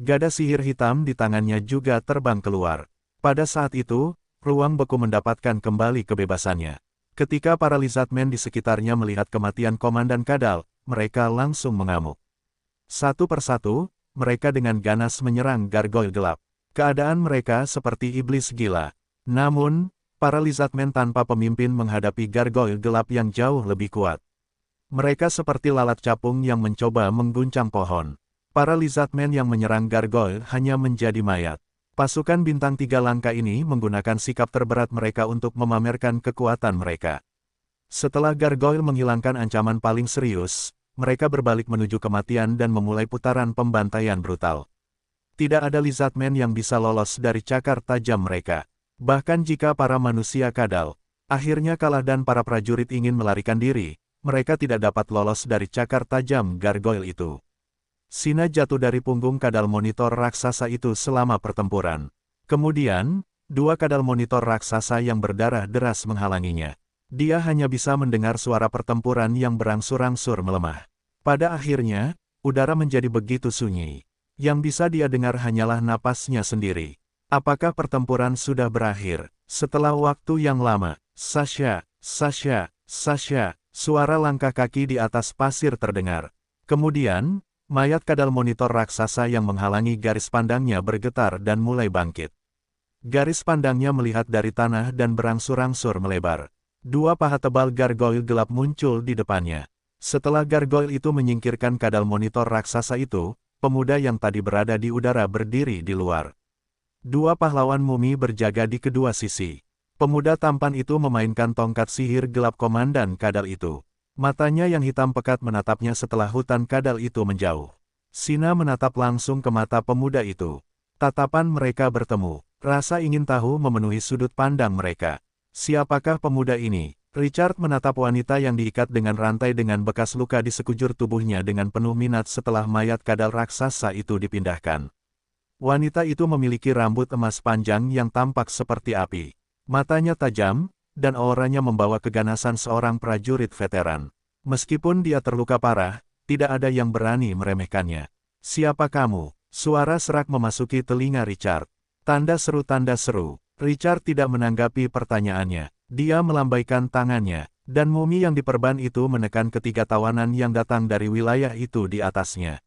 Gada sihir hitam di tangannya juga terbang keluar. Pada saat itu, ruang beku mendapatkan kembali kebebasannya. Ketika para lizardmen di sekitarnya melihat kematian komandan kadal, mereka langsung mengamuk. Satu persatu, mereka dengan ganas menyerang gargoyle gelap. Keadaan mereka seperti iblis gila. Namun, para lizardmen tanpa pemimpin menghadapi gargoyle gelap yang jauh lebih kuat. Mereka seperti lalat capung yang mencoba mengguncang pohon. Para lizardmen yang menyerang gargoyle hanya menjadi mayat. Pasukan bintang 3 langka ini menggunakan sikap terberat mereka untuk memamerkan kekuatan mereka. Setelah gargoyle menghilangkan ancaman paling serius, mereka berbalik menuju kematian dan memulai putaran pembantaian brutal. Tidak ada lizardmen yang bisa lolos dari cakar tajam mereka. Bahkan jika para manusia kadal akhirnya kalah dan para prajurit ingin melarikan diri, mereka tidak dapat lolos dari cakar tajam gargoyle itu. Sina jatuh dari punggung kadal monitor raksasa itu selama pertempuran. Kemudian, 2 kadal monitor raksasa yang berdarah deras menghalanginya. Dia hanya bisa mendengar suara pertempuran yang berangsur-angsur melemah. Pada akhirnya, udara menjadi begitu sunyi. Yang bisa dia dengar hanyalah napasnya sendiri. Apakah pertempuran sudah berakhir? Setelah waktu yang lama, Sasha, suara langkah kaki di atas pasir terdengar. Kemudian, mayat kadal monitor raksasa yang menghalangi garis pandangnya bergetar dan mulai bangkit. Garis pandangnya melihat dari tanah dan berangsur-angsur melebar. 2 paha tebal gargoyle gelap muncul di depannya. Setelah gargoyle itu menyingkirkan kadal monitor raksasa itu, pemuda yang tadi berada di udara berdiri di luar. 2 pahlawan mumi berjaga di kedua sisi. Pemuda tampan itu memainkan tongkat sihir gelap komandan kadal itu. Matanya yang hitam pekat menatapnya setelah hutan kadal itu menjauh. Sina menatap langsung ke mata pemuda itu. Tatapan mereka bertemu. Rasa ingin tahu memenuhi sudut pandang mereka. Siapakah pemuda ini? Richard menatap wanita yang diikat dengan rantai dengan bekas luka di sekujur tubuhnya dengan penuh minat setelah mayat kadal raksasa itu dipindahkan. Wanita itu memiliki rambut emas panjang yang tampak seperti api. Matanya tajam, dan auranya membawa keganasan seorang prajurit veteran. Meskipun dia terluka parah, tidak ada yang berani meremehkannya. Siapa kamu? Suara serak memasuki telinga Richard. Tanda seru. Richard tidak menanggapi pertanyaannya. Dia melambaikan tangannya, dan mumi yang diperban itu menekan ketiga tawanan yang datang dari wilayah itu di atasnya.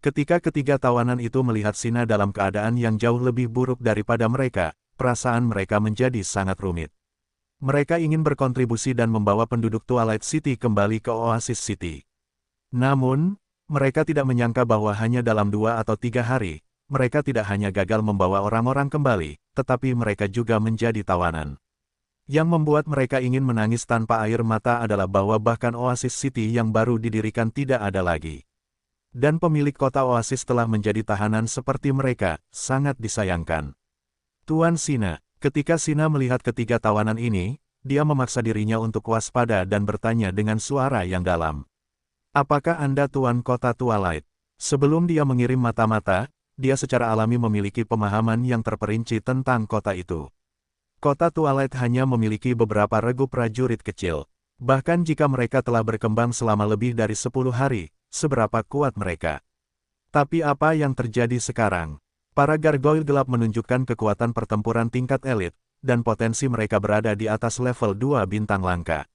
Ketika ketiga tawanan itu melihat Sina dalam keadaan yang jauh lebih buruk daripada mereka, perasaan mereka menjadi sangat rumit. Mereka ingin berkontribusi dan membawa penduduk Twilight City kembali ke Oasis City. Namun, mereka tidak menyangka bahwa hanya dalam 2 atau 3 hari, mereka tidak hanya gagal membawa orang-orang kembali, tetapi mereka juga menjadi tawanan. Yang membuat mereka ingin menangis tanpa air mata adalah bahwa bahkan Oasis City yang baru didirikan tidak ada lagi. Dan pemilik kota Oasis telah menjadi tahanan seperti mereka, sangat disayangkan. Tuan Sina. Ketika Sina melihat ketiga tawanan ini, dia memaksa dirinya untuk waspada dan bertanya dengan suara yang dalam. Apakah Anda Tuan Kota Twilight? Sebelum dia mengirim mata-mata, dia secara alami memiliki pemahaman yang terperinci tentang kota itu. Kota Twilight hanya memiliki beberapa regu prajurit kecil. Bahkan jika mereka telah berkembang selama lebih dari 10 hari, seberapa kuat mereka. Tapi apa yang terjadi sekarang? Para gargoyle gelap menunjukkan kekuatan pertempuran tingkat elit, dan potensi mereka berada di atas level 2 bintang langka.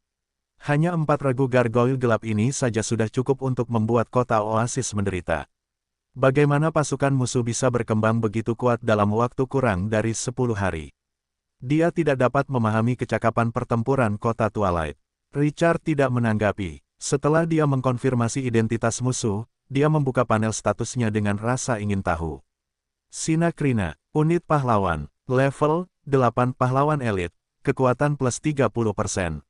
Hanya 4 regu gargoyle gelap ini saja sudah cukup untuk membuat kota Oasis menderita. Bagaimana pasukan musuh bisa berkembang begitu kuat dalam waktu kurang dari 10 hari? Dia tidak dapat memahami kecakapan pertempuran kota Twilight. Richard tidak menanggapi. Setelah dia mengkonfirmasi identitas musuh, dia membuka panel statusnya dengan rasa ingin tahu. Sina Krina, unit pahlawan, level 8 pahlawan elit, kekuatan plus 30%.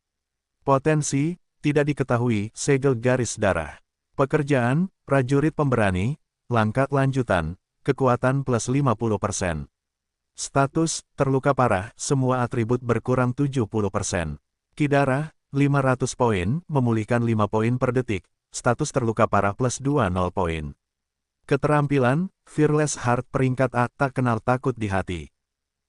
Potensi, tidak diketahui, segel garis darah. Pekerjaan, prajurit pemberani, langkah lanjutan, kekuatan plus 50%. Status, terluka parah, semua atribut berkurang 70%. Kidarah, 500 poin, memulihkan 5 poin per detik, status terluka parah plus 20 poin. Keterampilan, Fearless Heart peringkat A, tak kenal takut di hati.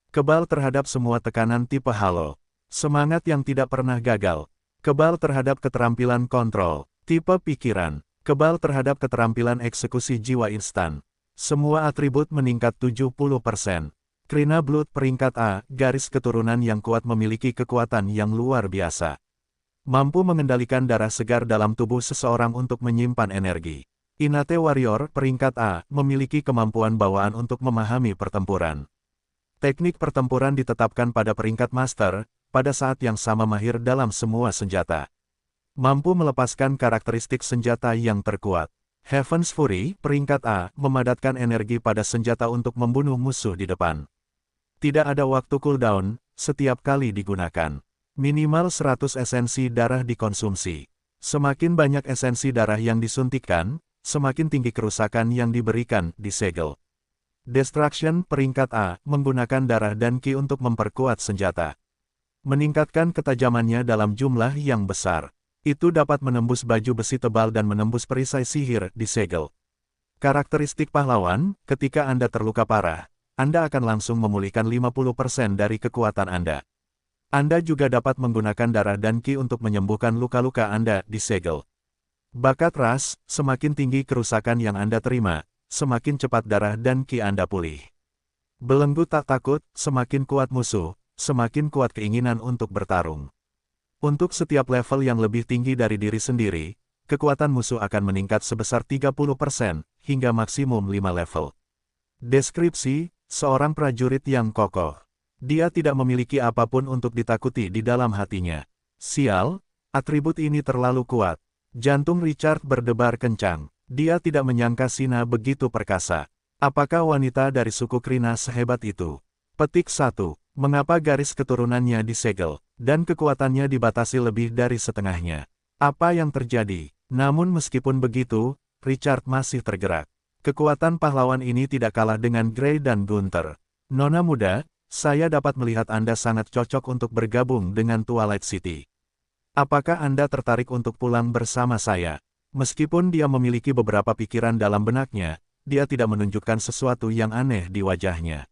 Kebal terhadap semua tekanan tipe halo. Semangat yang tidak pernah gagal. Kebal terhadap keterampilan kontrol, tipe pikiran. Kebal terhadap keterampilan eksekusi jiwa instan. Semua atribut meningkat 70%. Krina Blood peringkat A, garis keturunan yang kuat memiliki kekuatan yang luar biasa. Mampu mengendalikan darah segar dalam tubuh seseorang untuk menyimpan energi. Inate Warrior peringkat A, memiliki kemampuan bawaan untuk memahami pertempuran. Teknik pertempuran ditetapkan pada peringkat Master, pada saat yang sama mahir dalam semua senjata. Mampu melepaskan karakteristik senjata yang terkuat. Heaven's Fury, peringkat A, memadatkan energi pada senjata untuk membunuh musuh di depan. Tidak ada waktu cooldown, setiap kali digunakan. Minimal 100 esensi darah dikonsumsi. Semakin banyak esensi darah yang disuntikkan, semakin tinggi kerusakan yang diberikan, disegel. Destruction, peringkat A, menggunakan darah dan ki untuk memperkuat senjata. Meningkatkan ketajamannya dalam jumlah yang besar. Itu dapat menembus baju besi tebal dan menembus perisai sihir, disegel. Karakteristik pahlawan, ketika Anda terluka parah, Anda akan langsung memulihkan 50% dari kekuatan Anda. Anda juga dapat menggunakan darah dan ki untuk menyembuhkan luka-luka Anda, disegel. Bakat ras, semakin tinggi kerusakan yang Anda terima, semakin cepat darah dan ki Anda pulih. Belenggu tak takut, semakin kuat musuh, semakin kuat keinginan untuk bertarung. Untuk setiap level yang lebih tinggi dari diri sendiri, kekuatan musuh akan meningkat sebesar 30%, hingga maksimum 5 level. Deskripsi, seorang prajurit yang kokoh. Dia tidak memiliki apapun untuk ditakuti di dalam hatinya. Sial, atribut ini terlalu kuat. Jantung Richard berdebar kencang. Dia tidak menyangka Sina begitu perkasa. Apakah wanita dari suku Krina sehebat itu? Petik 1. Mengapa garis keturunannya disegel, dan kekuatannya dibatasi lebih dari setengahnya? Apa yang terjadi? Namun meskipun begitu, Richard masih tergerak. Kekuatan pahlawan ini tidak kalah dengan Gray dan Gunther. Nona muda, saya dapat melihat Anda sangat cocok untuk bergabung dengan Twilight City. Apakah Anda tertarik untuk pulang bersama saya? Meskipun dia memiliki beberapa pikiran dalam benaknya, dia tidak menunjukkan sesuatu yang aneh di wajahnya.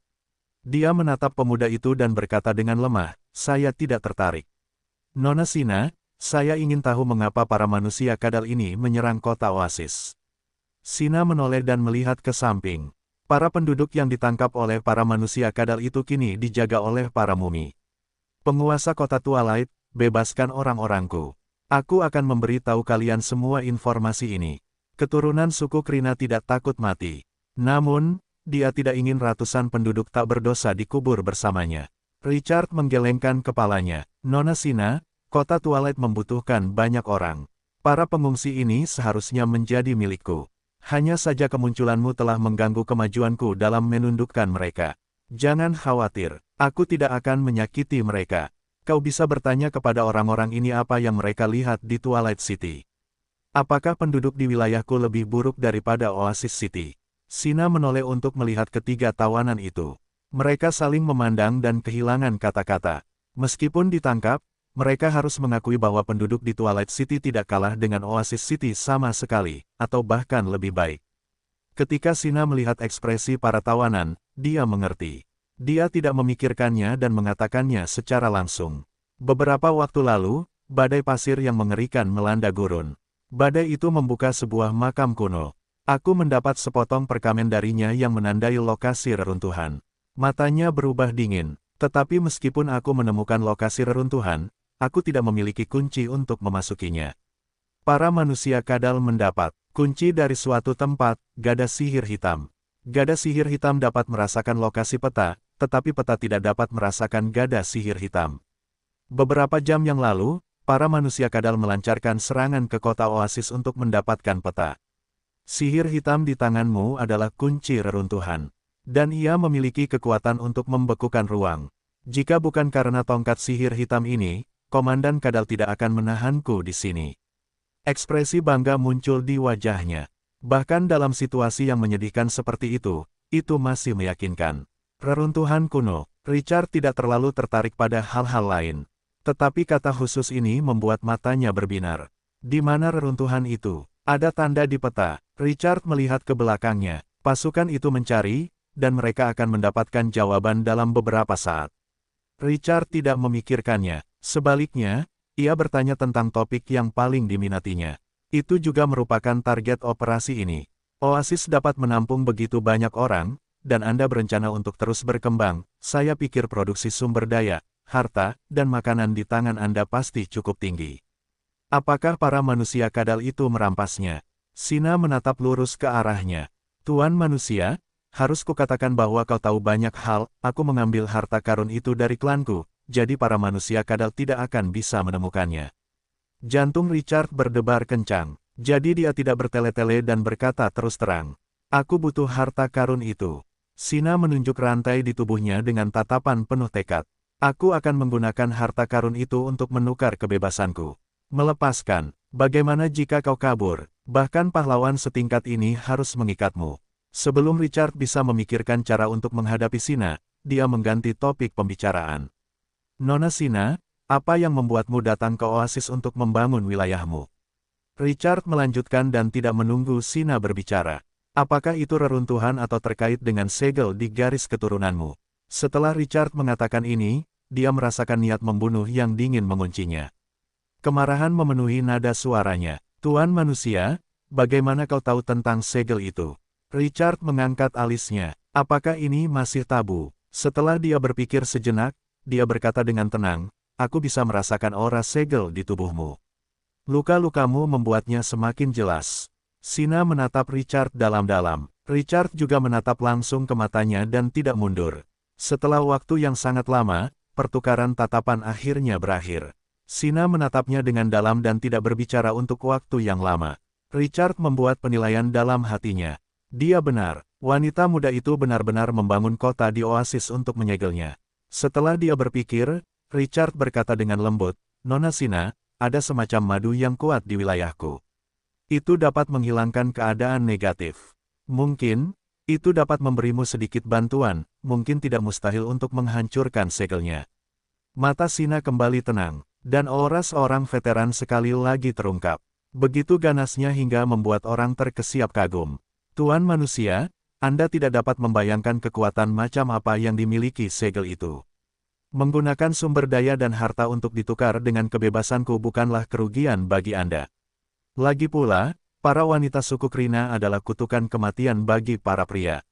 Dia menatap pemuda itu dan berkata dengan lemah, saya tidak tertarik. Nona Sina, saya ingin tahu mengapa para manusia kadal ini menyerang kota Oasis. Sina menoleh dan melihat ke samping. Para penduduk yang ditangkap oleh para manusia kadal itu kini dijaga oleh para mumi. Penguasa kota Twilight, bebaskan orang-orangku. Aku akan memberitahu kalian semua informasi ini. Keturunan suku Krina tidak takut mati. Namun, dia tidak ingin ratusan penduduk tak berdosa dikubur bersamanya. Richard menggelengkan kepalanya. Nona Sina, kota Twilight membutuhkan banyak orang. Para pengungsi ini seharusnya menjadi milikku. Hanya saja kemunculanmu telah mengganggu kemajuanku dalam menundukkan mereka. Jangan khawatir, aku tidak akan menyakiti mereka. Kau bisa bertanya kepada orang-orang ini apa yang mereka lihat di Twilight City. Apakah penduduk di wilayahku lebih buruk daripada Oasis City? Sina menoleh untuk melihat ketiga tawanan itu. Mereka saling memandang dan kehilangan kata-kata. Meskipun ditangkap, mereka harus mengakui bahwa penduduk di Twilight City tidak kalah dengan Oasis City sama sekali, atau bahkan lebih baik. Ketika Sina melihat ekspresi para tawanan, dia mengerti. Dia tidak memikirkannya dan mengatakannya secara langsung. Beberapa waktu lalu, badai pasir yang mengerikan melanda gurun. Badai itu membuka sebuah makam kuno. Aku mendapat sepotong perkamen darinya yang menandai lokasi reruntuhan. Matanya berubah dingin, tetapi meskipun aku menemukan lokasi reruntuhan, aku tidak memiliki kunci untuk memasukinya. Para manusia kadal mendapat kunci dari suatu tempat, gada sihir hitam. Gada sihir hitam dapat merasakan lokasi peta, tetapi peta tidak dapat merasakan gada sihir hitam. Beberapa jam yang lalu, para manusia kadal melancarkan serangan ke kota Oasis untuk mendapatkan peta. Sihir hitam di tanganmu adalah kunci reruntuhan. Dan ia memiliki kekuatan untuk membekukan ruang. Jika bukan karena tongkat sihir hitam ini, Komandan Kadal tidak akan menahanku di sini. Ekspresi bangga muncul di wajahnya. Bahkan dalam situasi yang menyedihkan seperti itu masih meyakinkan. Reruntuhan kuno, Richard tidak terlalu tertarik pada hal-hal lain. Tetapi kata khusus ini membuat matanya berbinar. Di mana reruntuhan itu? Ada tanda di peta. Richard melihat ke belakangnya. Pasukan itu mencari, dan mereka akan mendapatkan jawaban dalam beberapa saat. Richard tidak memikirkannya. Sebaliknya, ia bertanya tentang topik yang paling diminatinya. Itu juga merupakan target operasi ini. Oasis dapat menampung begitu banyak orang, dan Anda berencana untuk terus berkembang. Saya pikir produksi sumber daya, harta, dan makanan di tangan Anda pasti cukup tinggi. Apakah para manusia kadal itu merampasnya? Sina menatap lurus ke arahnya. Tuan manusia, harus kukatakan bahwa kau tahu banyak hal, aku mengambil harta karun itu dari klanku, jadi para manusia kadal tidak akan bisa menemukannya. Jantung Richard berdebar kencang. Jadi dia tidak bertele-tele dan berkata terus terang. Aku butuh harta karun itu. Sina menunjuk rantai di tubuhnya dengan tatapan penuh tekad. Aku akan menggunakan harta karun itu untuk menukar kebebasanku. Melepaskan. Bagaimana jika kau kabur? Bahkan pahlawan setingkat ini harus mengikatmu. Sebelum Richard bisa memikirkan cara untuk menghadapi Sina, dia mengganti topik pembicaraan. Nona Sina, apa yang membuatmu datang ke oasis untuk membangun wilayahmu? Richard melanjutkan dan tidak menunggu Sina berbicara. Apakah itu reruntuhan atau terkait dengan segel di garis keturunanmu? Setelah Richard mengatakan ini, dia merasakan niat membunuh yang dingin menguncinya. Kemarahan memenuhi nada suaranya. Tuan manusia, bagaimana kau tahu tentang segel itu? Richard mengangkat alisnya. Apakah ini masih tabu? Setelah dia berpikir sejenak, dia berkata dengan tenang, aku bisa merasakan aura segel di tubuhmu. Luka-lukamu membuatnya semakin jelas. Sina menatap Richard dalam-dalam. Richard juga menatap langsung ke matanya dan tidak mundur. Setelah waktu yang sangat lama, pertukaran tatapan akhirnya berakhir. Sina menatapnya dengan dalam dan tidak berbicara untuk waktu yang lama. Richard membuat penilaian dalam hatinya. Dia benar, wanita muda itu benar-benar membangun kota di oasis untuk menyegelnya. Setelah dia berpikir, Richard berkata dengan lembut, Nona Sina, ada semacam madu yang kuat di wilayahku. Itu dapat menghilangkan keadaan negatif. Mungkin, itu dapat memberimu sedikit bantuan, mungkin tidak mustahil untuk menghancurkan segelnya. Mata Sina kembali tenang, dan aura seorang veteran sekali lagi terungkap. Begitu ganasnya hingga membuat orang terkesiap kagum. Tuan manusia, Anda tidak dapat membayangkan kekuatan macam apa yang dimiliki segel itu. Menggunakan sumber daya dan harta untuk ditukar dengan kebebasanku bukanlah kerugian bagi Anda. Lagi pula, para wanita suku Krina adalah kutukan kematian bagi para pria.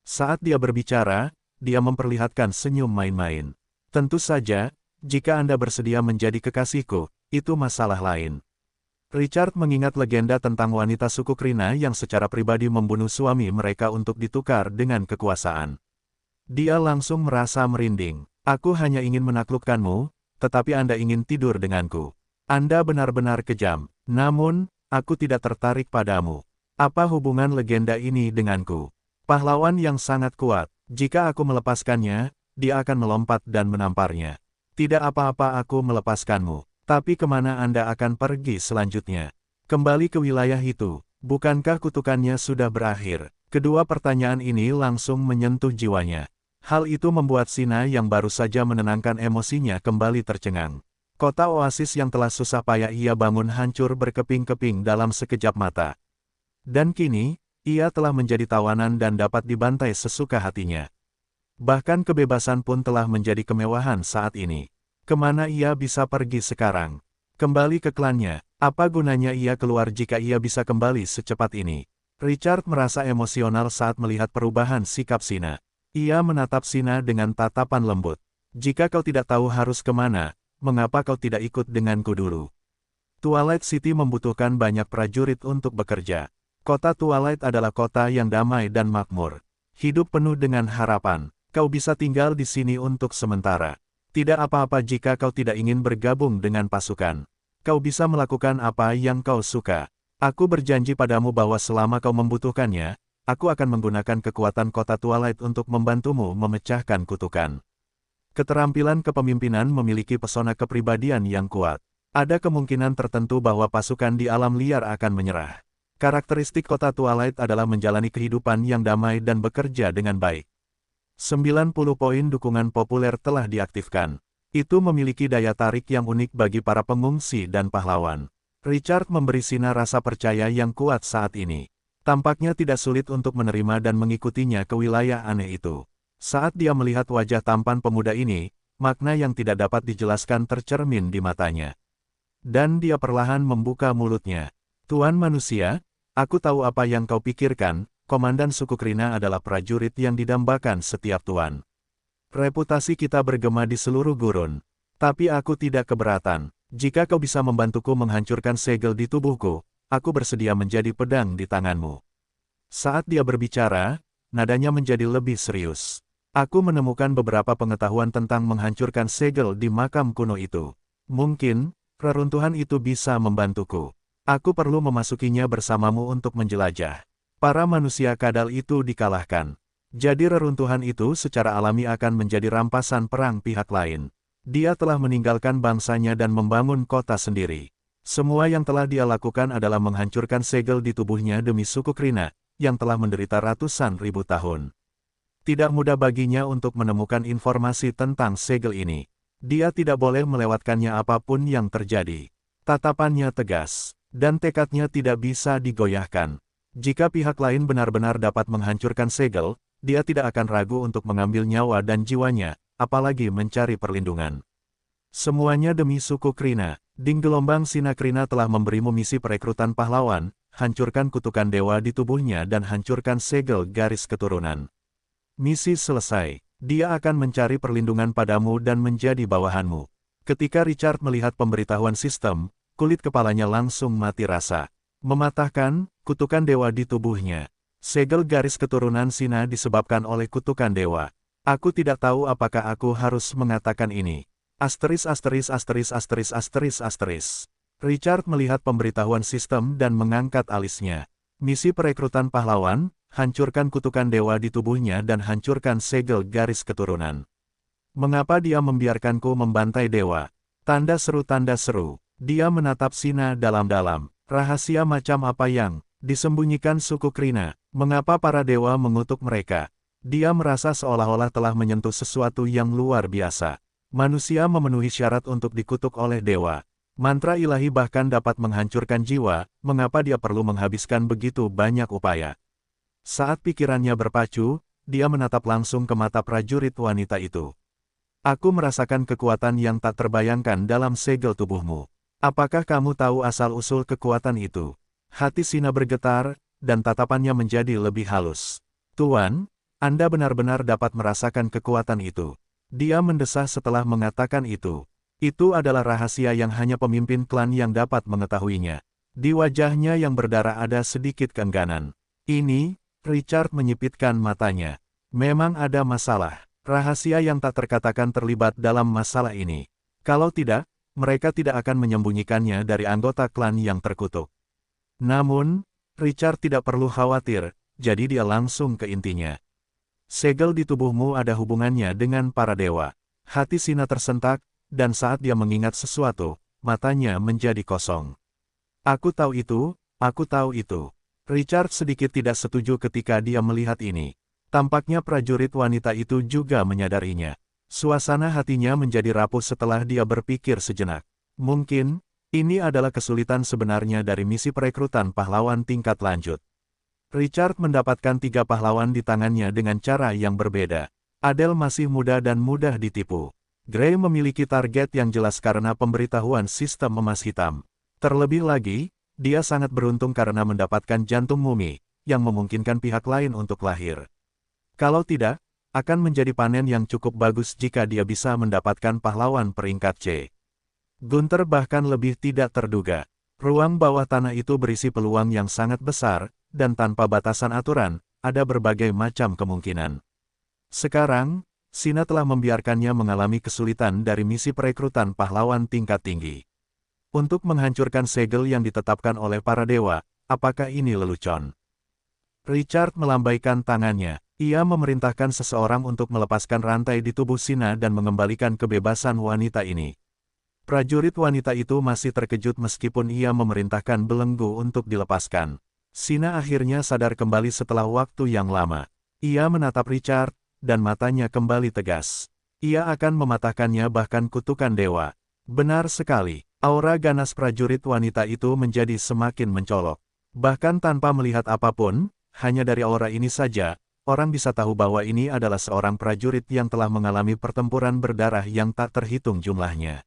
Saat dia berbicara, dia memperlihatkan senyum main-main. Tentu saja, jika Anda bersedia menjadi kekasihku, itu masalah lain. Richard mengingat legenda tentang wanita suku Krina yang secara pribadi membunuh suami mereka untuk ditukar dengan kekuasaan. Dia langsung merasa merinding. Aku hanya ingin menaklukkanmu, tetapi Anda ingin tidur denganku. Anda benar-benar kejam, namun, aku tidak tertarik padamu. Apa hubungan legenda ini denganku? Pahlawan yang sangat kuat, jika aku melepaskannya, dia akan melompat dan menamparnya. Tidak apa-apa aku melepaskanmu, tapi kemana Anda akan pergi selanjutnya? Kembali ke wilayah itu, bukankah kutukannya sudah berakhir? Kedua pertanyaan ini langsung menyentuh jiwanya. Hal itu membuat Sina yang baru saja menenangkan emosinya kembali tercengang. Kota oasis yang telah susah payah ia bangun hancur berkeping-keping dalam sekejap mata. Dan kini, ia telah menjadi tawanan dan dapat dibantai sesuka hatinya. Bahkan kebebasan pun telah menjadi kemewahan saat ini. Kemana ia bisa pergi sekarang? Kembali ke klannya, apa gunanya ia keluar jika ia bisa kembali secepat ini? Richard merasa emosional saat melihat perubahan sikap Sina. Ia menatap Sina dengan tatapan lembut. Jika kau tidak tahu harus kemana, mengapa kau tidak ikut denganku dulu? Twilight City membutuhkan banyak prajurit untuk bekerja. Kota Twilight adalah kota yang damai dan makmur. Hidup penuh dengan harapan. Kau bisa tinggal di sini untuk sementara. Tidak apa-apa jika kau tidak ingin bergabung dengan pasukan. Kau bisa melakukan apa yang kau suka. Aku berjanji padamu bahwa selama kau membutuhkannya, aku akan menggunakan kekuatan kota Twilight untuk membantumu memecahkan kutukan. Keterampilan kepemimpinan memiliki pesona kepribadian yang kuat. Ada kemungkinan tertentu bahwa pasukan di alam liar akan menyerah. Karakteristik kota Twilight adalah menjalani kehidupan yang damai dan bekerja dengan baik. 90 poin dukungan populer telah diaktifkan. Itu memiliki daya tarik yang unik bagi para pengungsi dan pahlawan. Richard memberi Sina rasa percaya yang kuat saat ini. Tampaknya tidak sulit untuk menerima dan mengikutinya ke wilayah aneh itu. Saat dia melihat wajah tampan pemuda ini, makna yang tidak dapat dijelaskan tercermin di matanya. Dan dia perlahan membuka mulutnya. Tuan manusia, aku tahu apa yang kau pikirkan, Komandan suku Krina adalah prajurit yang didambakan setiap tuan. Reputasi kita bergema di seluruh gurun. Tapi aku tidak keberatan. Jika kau bisa membantuku menghancurkan segel di tubuhku, aku bersedia menjadi pedang di tanganmu. Saat dia berbicara, nadanya menjadi lebih serius. Aku menemukan beberapa pengetahuan tentang menghancurkan segel di makam kuno itu. Mungkin, Reruntuhan itu bisa membantuku. Aku perlu memasukinya bersamamu untuk menjelajah. Para manusia kadal itu dikalahkan. Jadi reruntuhan itu secara alami akan menjadi rampasan perang pihak lain. Dia telah meninggalkan bangsanya dan membangun kota sendiri. Semua yang telah dia lakukan adalah menghancurkan segel di tubuhnya demi suku Krina, yang telah menderita ratusan ribu tahun. Tidak mudah baginya untuk menemukan informasi tentang segel ini. Dia tidak boleh melewatkannya apapun yang terjadi. Tatapannya tegas, dan tekadnya tidak bisa digoyahkan. Jika pihak lain benar-benar dapat menghancurkan segel, dia tidak akan ragu untuk mengambil nyawa dan jiwanya, apalagi mencari perlindungan. Semuanya demi suku Krina. Ding gelombang Sina Krina telah memberimu misi perekrutan pahlawan, hancurkan kutukan dewa di tubuhnya dan hancurkan segel garis keturunan. Misi selesai. Dia akan mencari perlindungan padamu dan menjadi bawahanmu. Ketika Richard melihat pemberitahuan sistem, kulit kepalanya langsung mati rasa. Mematahkan kutukan dewa di tubuhnya. Segel garis keturunan Sina disebabkan oleh kutukan dewa. Aku tidak tahu apakah aku harus mengatakan ini. Asteris asteris asteris asteris asteris asteris. Richard melihat pemberitahuan sistem dan mengangkat alisnya. Misi perekrutan pahlawan, hancurkan kutukan dewa di tubuhnya dan hancurkan segel garis keturunan. Mengapa dia membiarkanku membantai dewa? Tanda seru, dia menatap Sina dalam-dalam. Rahasia macam apa yang disembunyikan suku Krina? Mengapa para dewa mengutuk mereka? Dia merasa seolah-olah telah menyentuh sesuatu yang luar biasa. Manusia memenuhi syarat untuk dikutuk oleh dewa. Mantra ilahi bahkan dapat menghancurkan jiwa, mengapa dia perlu menghabiskan begitu banyak upaya? Saat pikirannya berpacu, dia menatap langsung ke mata prajurit wanita itu. Aku merasakan kekuatan yang tak terbayangkan dalam segel tubuhmu. Apakah kamu tahu asal-usul kekuatan itu? Hati Sina bergetar, dan tatapannya menjadi lebih halus. Tuan, Anda benar-benar dapat merasakan kekuatan itu. Dia mendesah setelah mengatakan itu. Itu adalah rahasia yang hanya pemimpin klan yang dapat mengetahuinya. Di wajahnya yang berdarah ada sedikit keengganan. Ini, Richard menyipitkan matanya. Memang ada masalah. Rahasia yang tak terkatakan terlibat dalam masalah ini. Kalau tidak, mereka tidak akan menyembunyikannya dari anggota klan yang terkutuk. Namun, Richard tidak perlu khawatir, jadi dia langsung ke intinya. Segel di tubuhmu ada hubungannya dengan para dewa. Hati Sina tersentak, dan saat dia mengingat sesuatu, matanya menjadi kosong. Aku tahu itu, aku tahu itu. Richard sedikit tidak setuju ketika dia melihat ini. Tampaknya prajurit wanita itu juga menyadarinya. Suasana hatinya menjadi rapuh setelah dia berpikir sejenak. Mungkin, ini adalah kesulitan sebenarnya dari misi perekrutan pahlawan tingkat lanjut. Richard mendapatkan 3 pahlawan di tangannya dengan cara yang berbeda. Adele masih muda dan mudah ditipu. Gray memiliki target yang jelas karena pemberitahuan sistem emas hitam. Terlebih lagi, dia sangat beruntung karena mendapatkan jantung mumi, yang memungkinkan pihak lain untuk lahir. Kalau tidak, akan menjadi panen yang cukup bagus jika dia bisa mendapatkan pahlawan peringkat C. Gunther bahkan lebih tidak terduga. Ruang bawah tanah itu berisi peluang yang sangat besar, dan tanpa batasan aturan, ada berbagai macam kemungkinan. Sekarang, Sina telah membiarkannya mengalami kesulitan dari misi perekrutan pahlawan tingkat tinggi. Untuk menghancurkan segel yang ditetapkan oleh para dewa, apakah ini lelucon? Richard melambaikan tangannya. Ia memerintahkan seseorang untuk melepaskan rantai di tubuh Sina dan mengembalikan kebebasan wanita ini. Prajurit wanita itu masih terkejut meskipun ia memerintahkan belenggu untuk dilepaskan. Sina akhirnya sadar kembali setelah waktu yang lama. Ia menatap Richard, dan matanya kembali tegas. Ia akan mematahkannya bahkan kutukan dewa. Benar sekali, aura ganas prajurit wanita itu menjadi semakin mencolok. Bahkan tanpa melihat apapun, hanya dari aura ini saja, orang bisa tahu bahwa ini adalah seorang prajurit yang telah mengalami pertempuran berdarah yang tak terhitung jumlahnya.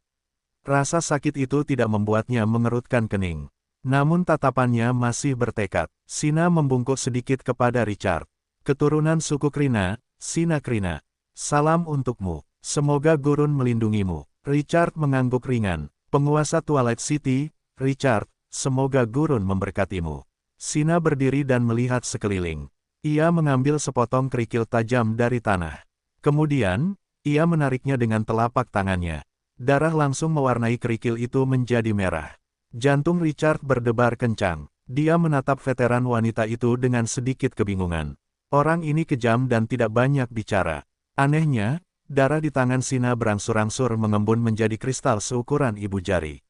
Rasa sakit itu tidak membuatnya mengerutkan kening. Namun tatapannya masih bertekad. Sina membungkuk sedikit kepada Richard. Keturunan suku Krina, Sina Krina. Salam untukmu. Semoga Gurun melindungimu. Richard mengangguk ringan. Penguasa Twilight City, Richard, semoga Gurun memberkatimu. Sina berdiri dan melihat sekeliling. Ia mengambil sepotong kerikil tajam dari tanah. Kemudian, ia menariknya dengan telapak tangannya. Darah langsung mewarnai kerikil itu menjadi merah. Jantung Richard berdebar kencang. Dia menatap veteran wanita itu dengan sedikit kebingungan. Orang ini kejam dan tidak banyak bicara. Anehnya, darah di tangan Sina berangsur-angsur mengembun menjadi kristal seukuran ibu jari.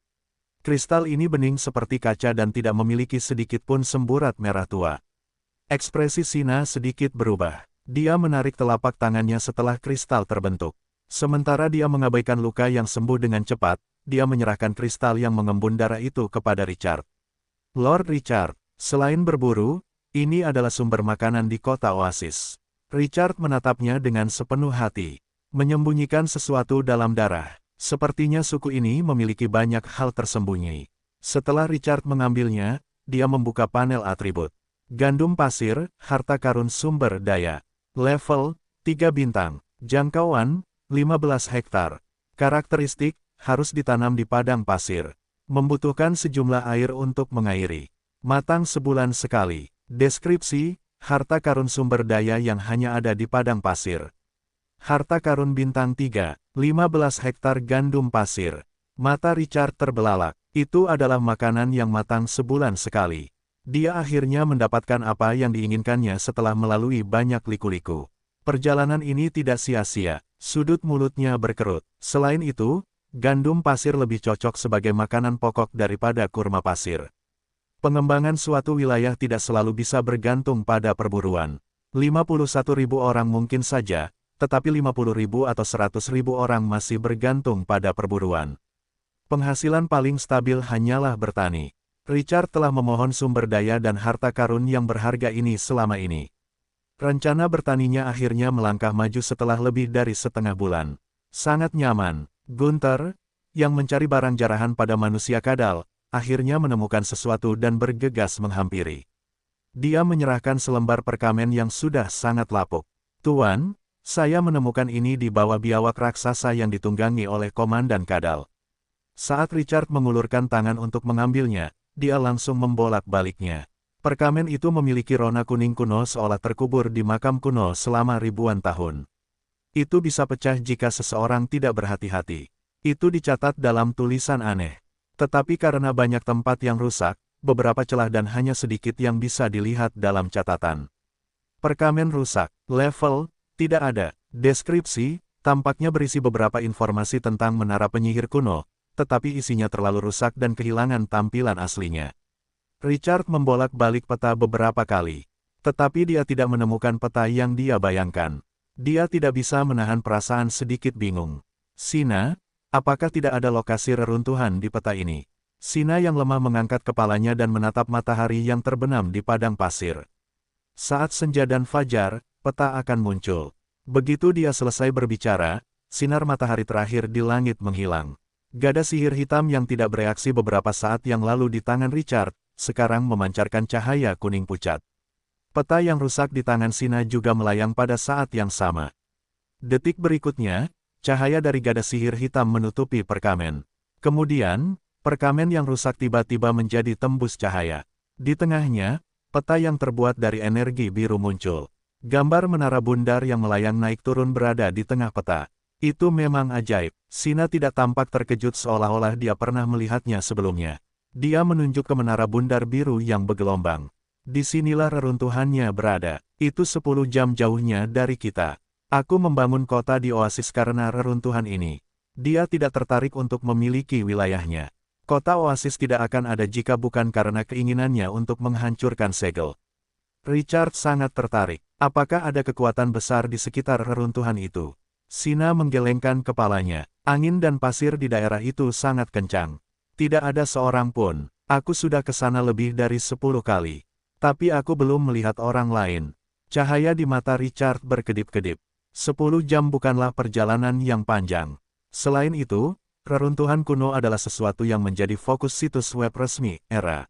Kristal ini bening seperti kaca dan tidak memiliki sedikit pun semburat merah tua. Ekspresi Sina sedikit berubah. Dia menarik telapak tangannya setelah kristal terbentuk. Sementara dia mengabaikan luka yang sembuh dengan cepat, dia menyerahkan kristal yang mengembun darah itu kepada Richard. Lord Richard, selain berburu, ini adalah sumber makanan di kota Oasis. Richard menatapnya dengan sepenuh hati. Menyembunyikan sesuatu dalam darah. Sepertinya suku ini memiliki banyak hal tersembunyi. Setelah Richard mengambilnya, dia membuka panel atribut. Gandum pasir, harta karun sumber daya. Level, 3 bintang. Jangkauan, 15 hektar. Karakteristik, harus ditanam di padang pasir. Membutuhkan sejumlah air untuk mengairi. Matang sebulan sekali. Deskripsi, harta karun sumber daya yang hanya ada di padang pasir. Harta karun bintang 3, 15 hektar gandum pasir. Mata Richard terbelalak. Itu adalah makanan yang matang sebulan sekali. Dia akhirnya mendapatkan apa yang diinginkannya setelah melalui banyak liku-liku. Perjalanan ini tidak sia-sia. Sudut mulutnya berkerut. Selain itu, gandum pasir lebih cocok sebagai makanan pokok daripada kurma pasir. Pengembangan suatu wilayah tidak selalu bisa bergantung pada perburuan. 51.000 orang mungkin saja, tetapi 50.000 atau 100.000 orang masih bergantung pada perburuan. Penghasilan paling stabil hanyalah bertani. Richard telah memohon sumber daya dan harta karun yang berharga ini selama ini. Rencana bertaninya akhirnya melangkah maju setelah lebih dari setengah bulan. Sangat nyaman. Gunther, yang mencari barang jarahan pada manusia kadal, akhirnya menemukan sesuatu dan bergegas menghampiri. Dia menyerahkan selembar perkamen yang sudah sangat lapuk. Tuan, saya menemukan ini di bawah biawak raksasa yang ditunggangi oleh komandan kadal. Saat Richard mengulurkan tangan untuk mengambilnya, dia langsung membolak-baliknya. Perkamen itu memiliki rona kuning kuno seolah terkubur di makam kuno selama ribuan tahun. Itu bisa pecah jika seseorang tidak berhati-hati. Itu dicatat dalam tulisan aneh. Tetapi karena banyak tempat yang rusak, beberapa celah dan hanya sedikit yang bisa dilihat dalam catatan. Perkamen rusak, level, tidak ada. Deskripsi, tampaknya berisi beberapa informasi tentang menara penyihir kuno, tetapi isinya terlalu rusak dan kehilangan tampilan aslinya. Richard membolak-balik peta beberapa kali. Tetapi dia tidak menemukan peta yang dia bayangkan. Dia tidak bisa menahan perasaan sedikit bingung. Sina, apakah tidak ada lokasi reruntuhan di peta ini? Sina yang lemah mengangkat kepalanya dan menatap matahari yang terbenam di padang pasir. Saat senja dan fajar, peta akan muncul. Begitu dia selesai berbicara, sinar matahari terakhir di langit menghilang. Gada sihir hitam yang tidak bereaksi beberapa saat yang lalu di tangan Richard, sekarang memancarkan cahaya kuning pucat. Peta yang rusak di tangan Sina juga melayang pada saat yang sama. Detik berikutnya, cahaya dari gada sihir hitam menutupi perkamen. Kemudian, perkamen yang rusak tiba-tiba menjadi tembus cahaya. Di tengahnya, peta yang terbuat dari energi biru muncul. Gambar menara bundar yang melayang naik turun berada di tengah peta. Itu memang ajaib. Sina tidak tampak terkejut seolah-olah dia pernah melihatnya sebelumnya. Dia menunjuk ke menara bundar biru yang bergelombang. Disinilah reruntuhannya berada. Itu 10 jam jauhnya dari kita. Aku membangun kota di Oasis karena reruntuhan ini. Dia tidak tertarik untuk memiliki wilayahnya. Kota Oasis tidak akan ada jika bukan karena keinginannya untuk menghancurkan segel. Richard sangat tertarik. Apakah ada kekuatan besar di sekitar reruntuhan itu? Sina menggelengkan kepalanya. Angin dan pasir di daerah itu sangat kencang. Tidak ada seorang pun. Aku sudah ke sana lebih dari 10 kali. Tapi aku belum melihat orang lain. Cahaya di mata Richard berkedip-kedip. 10 jam bukanlah perjalanan yang panjang. Selain itu, reruntuhan kuno adalah sesuatu yang menjadi fokus situs web resmi, Era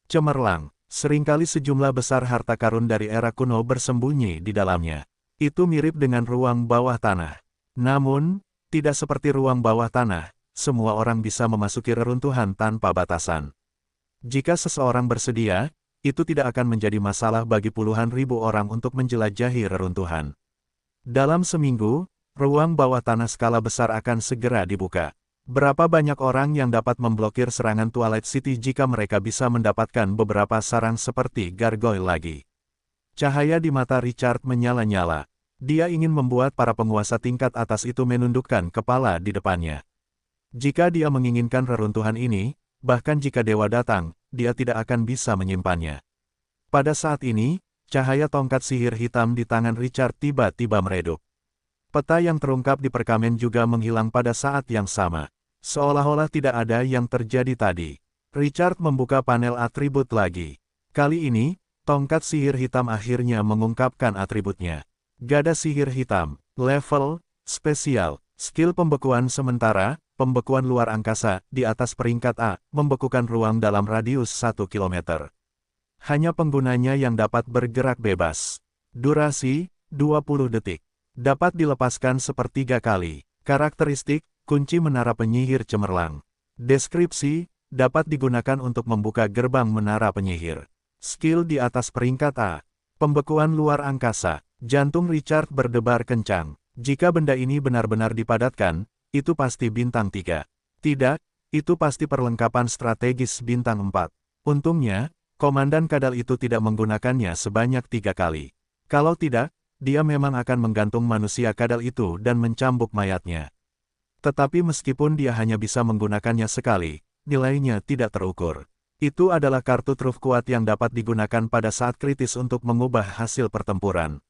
Cemerlang. Seringkali sejumlah besar harta karun dari era kuno bersembunyi di dalamnya. Itu mirip dengan ruang bawah tanah. Namun, tidak seperti ruang bawah tanah, semua orang bisa memasuki reruntuhan tanpa batasan. Jika seseorang bersedia, itu tidak akan menjadi masalah bagi puluhan ribu orang untuk menjelajahi reruntuhan. Dalam seminggu, ruang bawah tanah skala besar akan segera dibuka. Berapa banyak orang yang dapat memblokir serangan Twilight City jika mereka bisa mendapatkan beberapa sarang seperti gargoyle lagi? Cahaya di mata Richard menyala-nyala. Dia ingin membuat para penguasa tingkat atas itu menundukkan kepala di depannya. Jika dia menginginkan reruntuhan ini, bahkan jika dewa datang, dia tidak akan bisa menyimpannya. Pada saat ini, cahaya tongkat sihir hitam di tangan Richard tiba-tiba meredup. Peta yang terungkap di perkamen juga menghilang pada saat yang sama. Seolah-olah tidak ada yang terjadi tadi. Richard membuka panel atribut lagi. Kali ini, tongkat sihir hitam akhirnya mengungkapkan atributnya. Gada sihir hitam, level, spesial, skill pembekuan sementara, pembekuan luar angkasa, di atas peringkat A, membekukan ruang dalam radius 1 km. Hanya penggunanya yang dapat bergerak bebas. Durasi, 20 detik. Dapat dilepaskan sepertiga kali. Karakteristik, kunci menara penyihir cemerlang. Deskripsi, dapat digunakan untuk membuka gerbang menara penyihir. Skill di atas peringkat A. Pembekuan luar angkasa. Jantung Richard berdebar kencang. Jika benda ini benar-benar dipadatkan, itu pasti bintang 3. Tidak, itu pasti perlengkapan strategis bintang 4. Untungnya, Komandan Kadal itu tidak menggunakannya sebanyak 3 kali. Kalau tidak, dia memang akan menggantung manusia Kadal itu dan mencambuk mayatnya. Tetapi meskipun dia hanya bisa menggunakannya sekali, nilainya tidak terukur. Itu adalah kartu truf kuat yang dapat digunakan pada saat kritis untuk mengubah hasil pertempuran.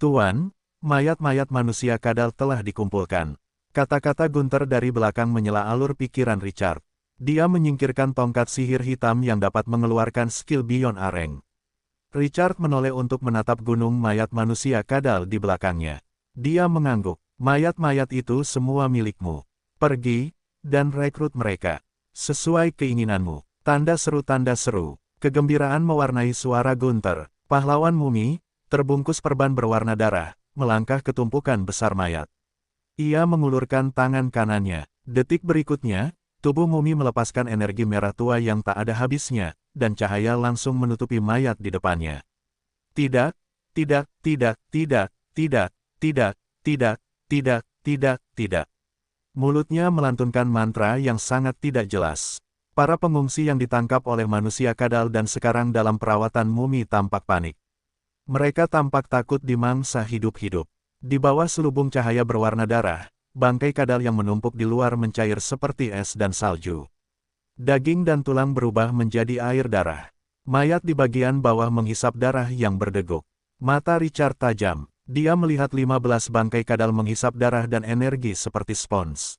Tuan, mayat-mayat manusia Kadal telah dikumpulkan. Kata-kata Gunther dari belakang menyela alur pikiran Richard. Dia menyingkirkan tongkat sihir hitam yang dapat mengeluarkan skill Beyond Areng. Richard menoleh untuk menatap gunung mayat manusia Kadal di belakangnya. Dia mengangguk. Mayat-mayat itu semua milikmu. Pergi, dan rekrut mereka. Sesuai keinginanmu. Tanda seru. Kegembiraan mewarnai suara Gunther. Pahlawan mumi, terbungkus perban berwarna darah, melangkah ke tumpukan besar mayat. Ia mengulurkan tangan kanannya. Detik berikutnya, tubuh mumi melepaskan energi merah tua yang tak ada habisnya, dan cahaya langsung menutupi mayat di depannya. Tidak. Mulutnya melantunkan mantra yang sangat tidak jelas. Para pengungsi yang ditangkap oleh manusia Kadal dan sekarang dalam perawatan mumi tampak panik. Mereka tampak takut dimangsa hidup-hidup. Di bawah selubung cahaya berwarna darah, bangkai Kadal yang menumpuk di luar mencair seperti es dan salju. Daging dan tulang berubah menjadi air darah. Mayat di bagian bawah menghisap darah yang berdeguk. Mata Richard tajam. Dia melihat 15 bangkai Kadal menghisap darah dan energi seperti spons.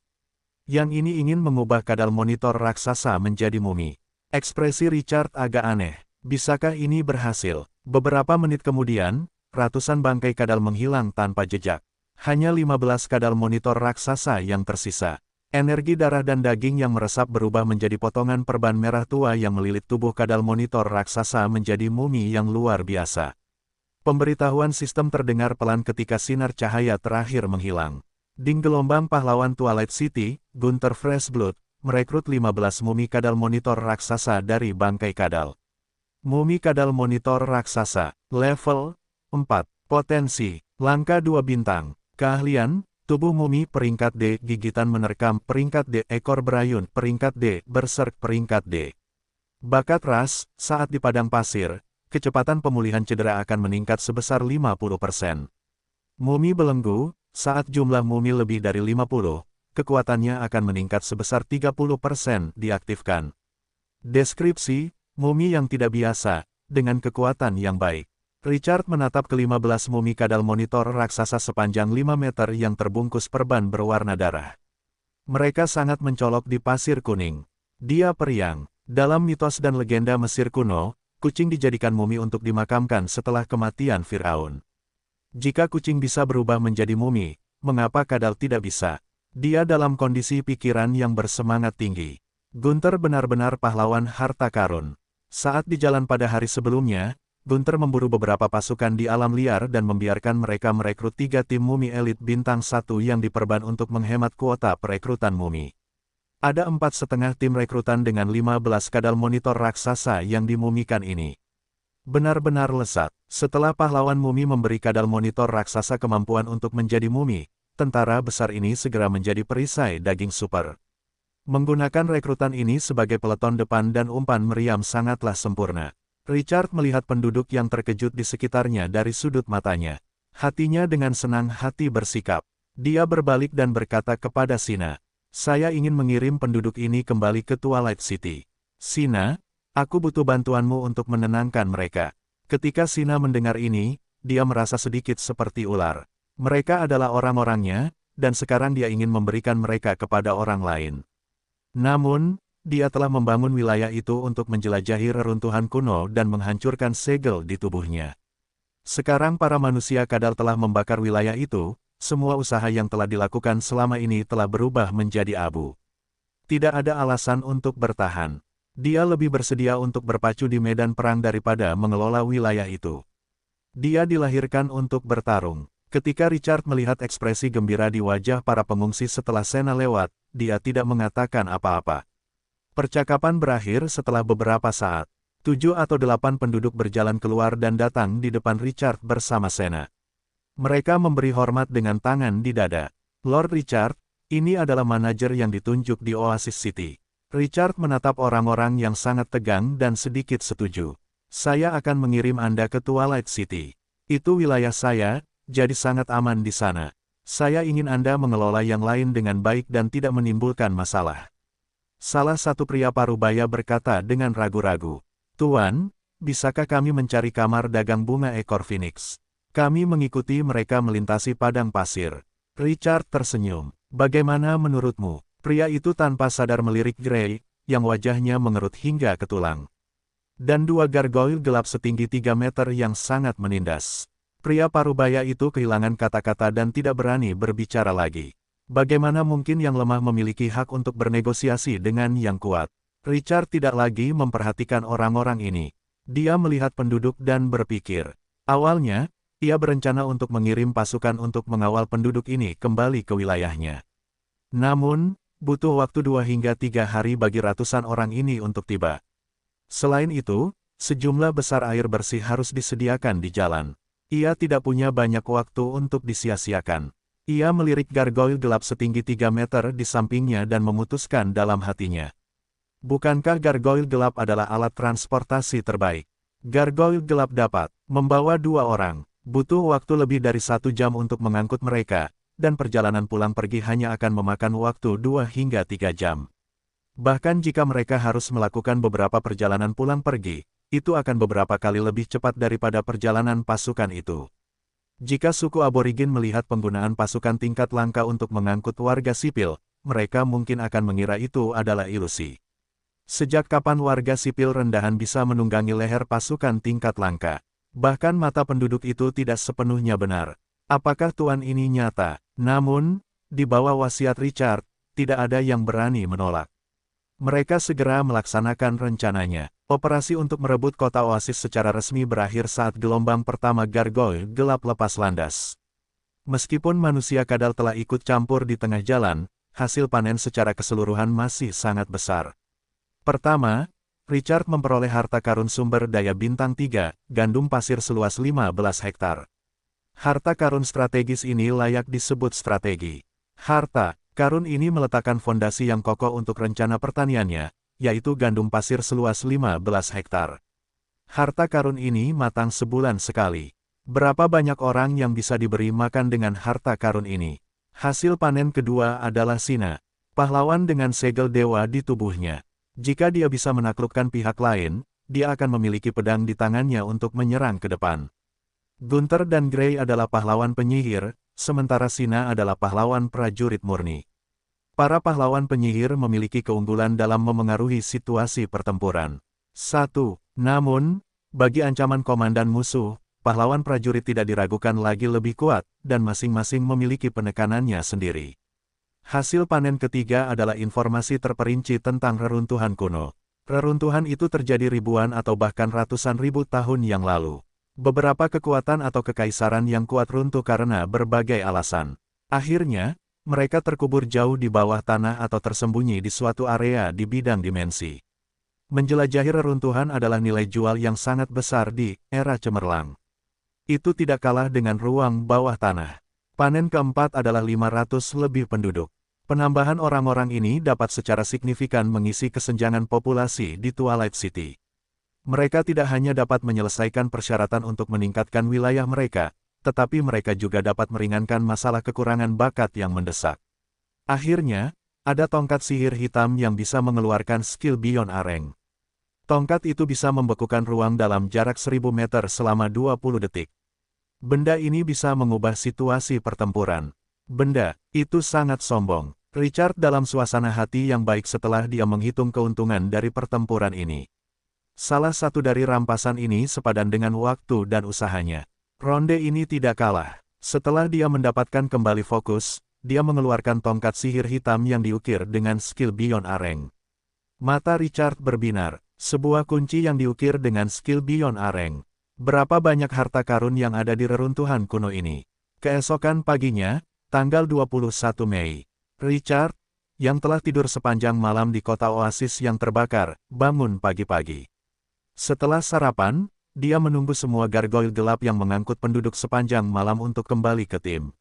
Yang ini ingin mengubah Kadal monitor raksasa menjadi mumi. Ekspresi Richard agak aneh. Bisakah ini berhasil? Beberapa menit kemudian, ratusan bangkai Kadal menghilang tanpa jejak. Hanya 15 Kadal monitor raksasa yang tersisa. Energi darah dan daging yang meresap berubah menjadi potongan perban merah tua yang melilit tubuh Kadal monitor raksasa menjadi mumi yang luar biasa. Pemberitahuan sistem terdengar pelan ketika sinar cahaya terakhir menghilang. Di gelombang pahlawan Twilight City, Gunther Freshblood merekrut 15 mumi Kadal monitor raksasa dari bangkai Kadal. Mumi Kadal monitor raksasa, level 4, potensi, langka 2 bintang, keahlian, tubuh mumi peringkat D, gigitan menerkam peringkat D, ekor berayun peringkat D, berserk peringkat D. Bakat ras, saat di padang pasir, kecepatan pemulihan cedera akan meningkat sebesar 50%. Mumi belenggu, saat jumlah mumi lebih dari 50, kekuatannya akan meningkat sebesar 30% diaktifkan. Deskripsi, mumi yang tidak biasa, dengan kekuatan yang baik. Richard menatap ke-15 mumi Kadal monitor raksasa sepanjang 5 meter yang terbungkus perban berwarna darah. Mereka sangat mencolok di pasir kuning. Dia periang. Dalam mitos dan legenda Mesir kuno, kucing dijadikan mumi untuk dimakamkan setelah kematian Firaun. Jika kucing bisa berubah menjadi mumi, mengapa Kadal tidak bisa? Dia dalam kondisi pikiran yang bersemangat tinggi. Gunther benar-benar pahlawan harta karun. Saat di jalan pada hari sebelumnya, Gunther memburu beberapa pasukan di alam liar dan membiarkan mereka merekrut 3 tim mumi elit bintang 1 yang diperban untuk menghemat kuota perekrutan mumi. Ada 4,5 tim rekrutan dengan 15 Kadal monitor raksasa yang dimumikan ini. Benar-benar lesat. Setelah pahlawan mumi memberi Kadal monitor raksasa kemampuan untuk menjadi mumi, tentara besar ini segera menjadi perisai daging super. Menggunakan rekrutan ini sebagai peleton depan dan umpan meriam sangatlah sempurna. Richard melihat penduduk yang terkejut di sekitarnya dari sudut matanya. Hatinya dengan senang hati bersikap. Dia berbalik dan berkata kepada Sina, "Saya ingin mengirim penduduk ini kembali ke Twilight City. Sina, aku butuh bantuanmu untuk menenangkan mereka." Ketika Sina mendengar ini, dia merasa sedikit seperti ular. Mereka adalah orang-orangnya, dan sekarang dia ingin memberikan mereka kepada orang lain. Namun, dia telah membangun wilayah itu untuk menjelajahi reruntuhan kuno dan menghancurkan segel di tubuhnya. Sekarang para manusia kadal telah membakar wilayah itu, semua usaha yang telah dilakukan selama ini telah berubah menjadi abu. Tidak ada alasan untuk bertahan. Dia lebih bersedia untuk berpacu di medan perang daripada mengelola wilayah itu. Dia dilahirkan untuk bertarung. Ketika Richard melihat ekspresi gembira di wajah para pengungsi setelah Sena lewat, dia tidak mengatakan apa-apa. Percakapan berakhir setelah beberapa saat. 7 atau 8 penduduk berjalan keluar dan datang di depan Richard bersama Sena. Mereka memberi hormat dengan tangan di dada. "Lord Richard, ini adalah manajer yang ditunjuk di Oasis City." Richard menatap orang-orang yang sangat tegang dan sedikit setuju. "Saya akan mengirim Anda ke Twilight City. Itu wilayah saya, jadi sangat aman di sana. Saya ingin Anda mengelola yang lain dengan baik dan tidak menimbulkan masalah." Salah satu pria parubaya berkata dengan ragu-ragu, "Tuan, bisakah kami mencari kamar dagang bunga ekor Phoenix? Kami mengikuti mereka melintasi padang pasir." Richard tersenyum. "Bagaimana menurutmu?" Pria itu tanpa sadar melirik Gray, yang wajahnya mengerut hingga ke tulang. Dan 2 gargoyle gelap setinggi 3 meter yang sangat menindas. Pria parubaya itu kehilangan kata-kata dan tidak berani berbicara lagi. Bagaimana mungkin yang lemah memiliki hak untuk bernegosiasi dengan yang kuat? Richard tidak lagi memperhatikan orang-orang ini. Dia melihat penduduk dan berpikir. Awalnya, ia berencana untuk mengirim pasukan untuk mengawal penduduk ini kembali ke wilayahnya. Namun, butuh waktu 2 hingga 3 hari bagi ratusan orang ini untuk tiba. Selain itu, sejumlah besar air bersih harus disediakan di jalan. Ia tidak punya banyak waktu untuk disia-siakan. Ia melirik gargoyle gelap setinggi 3 meter di sampingnya dan memutuskan dalam hatinya. Bukankah gargoyle gelap adalah alat transportasi terbaik? Gargoyle gelap dapat membawa 2 orang, butuh waktu lebih dari 1 jam untuk mengangkut mereka, dan perjalanan pulang pergi hanya akan memakan waktu 2 hingga 3 jam. Bahkan jika mereka harus melakukan beberapa perjalanan pulang pergi, itu akan beberapa kali lebih cepat daripada perjalanan pasukan itu. Jika suku aborigin melihat penggunaan pasukan tingkat langka untuk mengangkut warga sipil, mereka mungkin akan mengira itu adalah ilusi. Sejak kapan warga sipil rendahan bisa menunggangi leher pasukan tingkat langka? Bahkan mata penduduk itu tidak sepenuhnya benar. Apakah tuan ini nyata? Namun, di bawah wasiat Richard, tidak ada yang berani menolak. Mereka segera melaksanakan rencananya. Operasi untuk merebut kota Oasis secara resmi berakhir saat gelombang pertama gargoyle gelap lepas landas. Meskipun manusia kadal telah ikut campur di tengah jalan, hasil panen secara keseluruhan masih sangat besar. Pertama, Richard memperoleh harta karun sumber daya bintang 3, gandum pasir seluas 15 hektar. Harta karun strategis ini layak disebut strategi. Harta karun ini meletakkan fondasi yang kokoh untuk rencana pertaniannya, yaitu gandum pasir seluas 15 hektar. Harta karun ini matang sebulan sekali. Berapa banyak orang yang bisa diberi makan dengan harta karun ini? Hasil panen kedua adalah Sina, pahlawan dengan segel dewa di tubuhnya. Jika dia bisa menaklukkan pihak lain, dia akan memiliki pedang di tangannya untuk menyerang ke depan. Gunther dan Gray adalah pahlawan penyihir, sementara Sina adalah pahlawan prajurit murni. Para pahlawan penyihir memiliki keunggulan dalam memengaruhi situasi pertempuran. 1. Namun, bagi ancaman komandan musuh, pahlawan prajurit tidak diragukan lagi lebih kuat, dan masing-masing memiliki penekanannya sendiri. Hasil panen ketiga adalah informasi terperinci tentang reruntuhan kuno. Reruntuhan itu terjadi ribuan atau bahkan ratusan ribu tahun yang lalu. Beberapa kekuatan atau kekaisaran yang kuat runtuh karena berbagai alasan. Akhirnya, mereka terkubur jauh di bawah tanah atau tersembunyi di suatu area di bidang dimensi. Menjelajahi reruntuhan adalah nilai jual yang sangat besar di era cemerlang. Itu tidak kalah dengan ruang bawah tanah. Panen keempat adalah 500 lebih penduduk. Penambahan orang-orang ini dapat secara signifikan mengisi kesenjangan populasi di Twilight City. Mereka tidak hanya dapat menyelesaikan persyaratan untuk meningkatkan wilayah mereka, tetapi mereka juga dapat meringankan masalah kekurangan bakat yang mendesak. Akhirnya, ada tongkat sihir hitam yang bisa mengeluarkan skill Beyond Areng. Tongkat itu bisa membekukan ruang dalam jarak 1000 meter selama 20 detik. Benda ini bisa mengubah situasi pertempuran. Benda itu sangat sombong. Richard dalam suasana hati yang baik setelah dia menghitung keuntungan dari pertempuran ini. Salah satu dari rampasan ini sepadan dengan waktu dan usahanya. Ronde ini tidak kalah. Setelah dia mendapatkan kembali fokus, dia mengeluarkan tongkat sihir hitam yang diukir dengan skill Beyond Areng. Mata Richard berbinar, sebuah kunci yang diukir dengan skill Beyond Areng. Berapa banyak harta karun yang ada di reruntuhan kuno ini? Keesokan paginya, tanggal 21 Mei, Richard, yang telah tidur sepanjang malam di kota oasis yang terbakar, bangun pagi-pagi. Setelah sarapan, dia menunggu semua gargoyle gelap yang mengangkut penduduk sepanjang malam untuk kembali ke tim.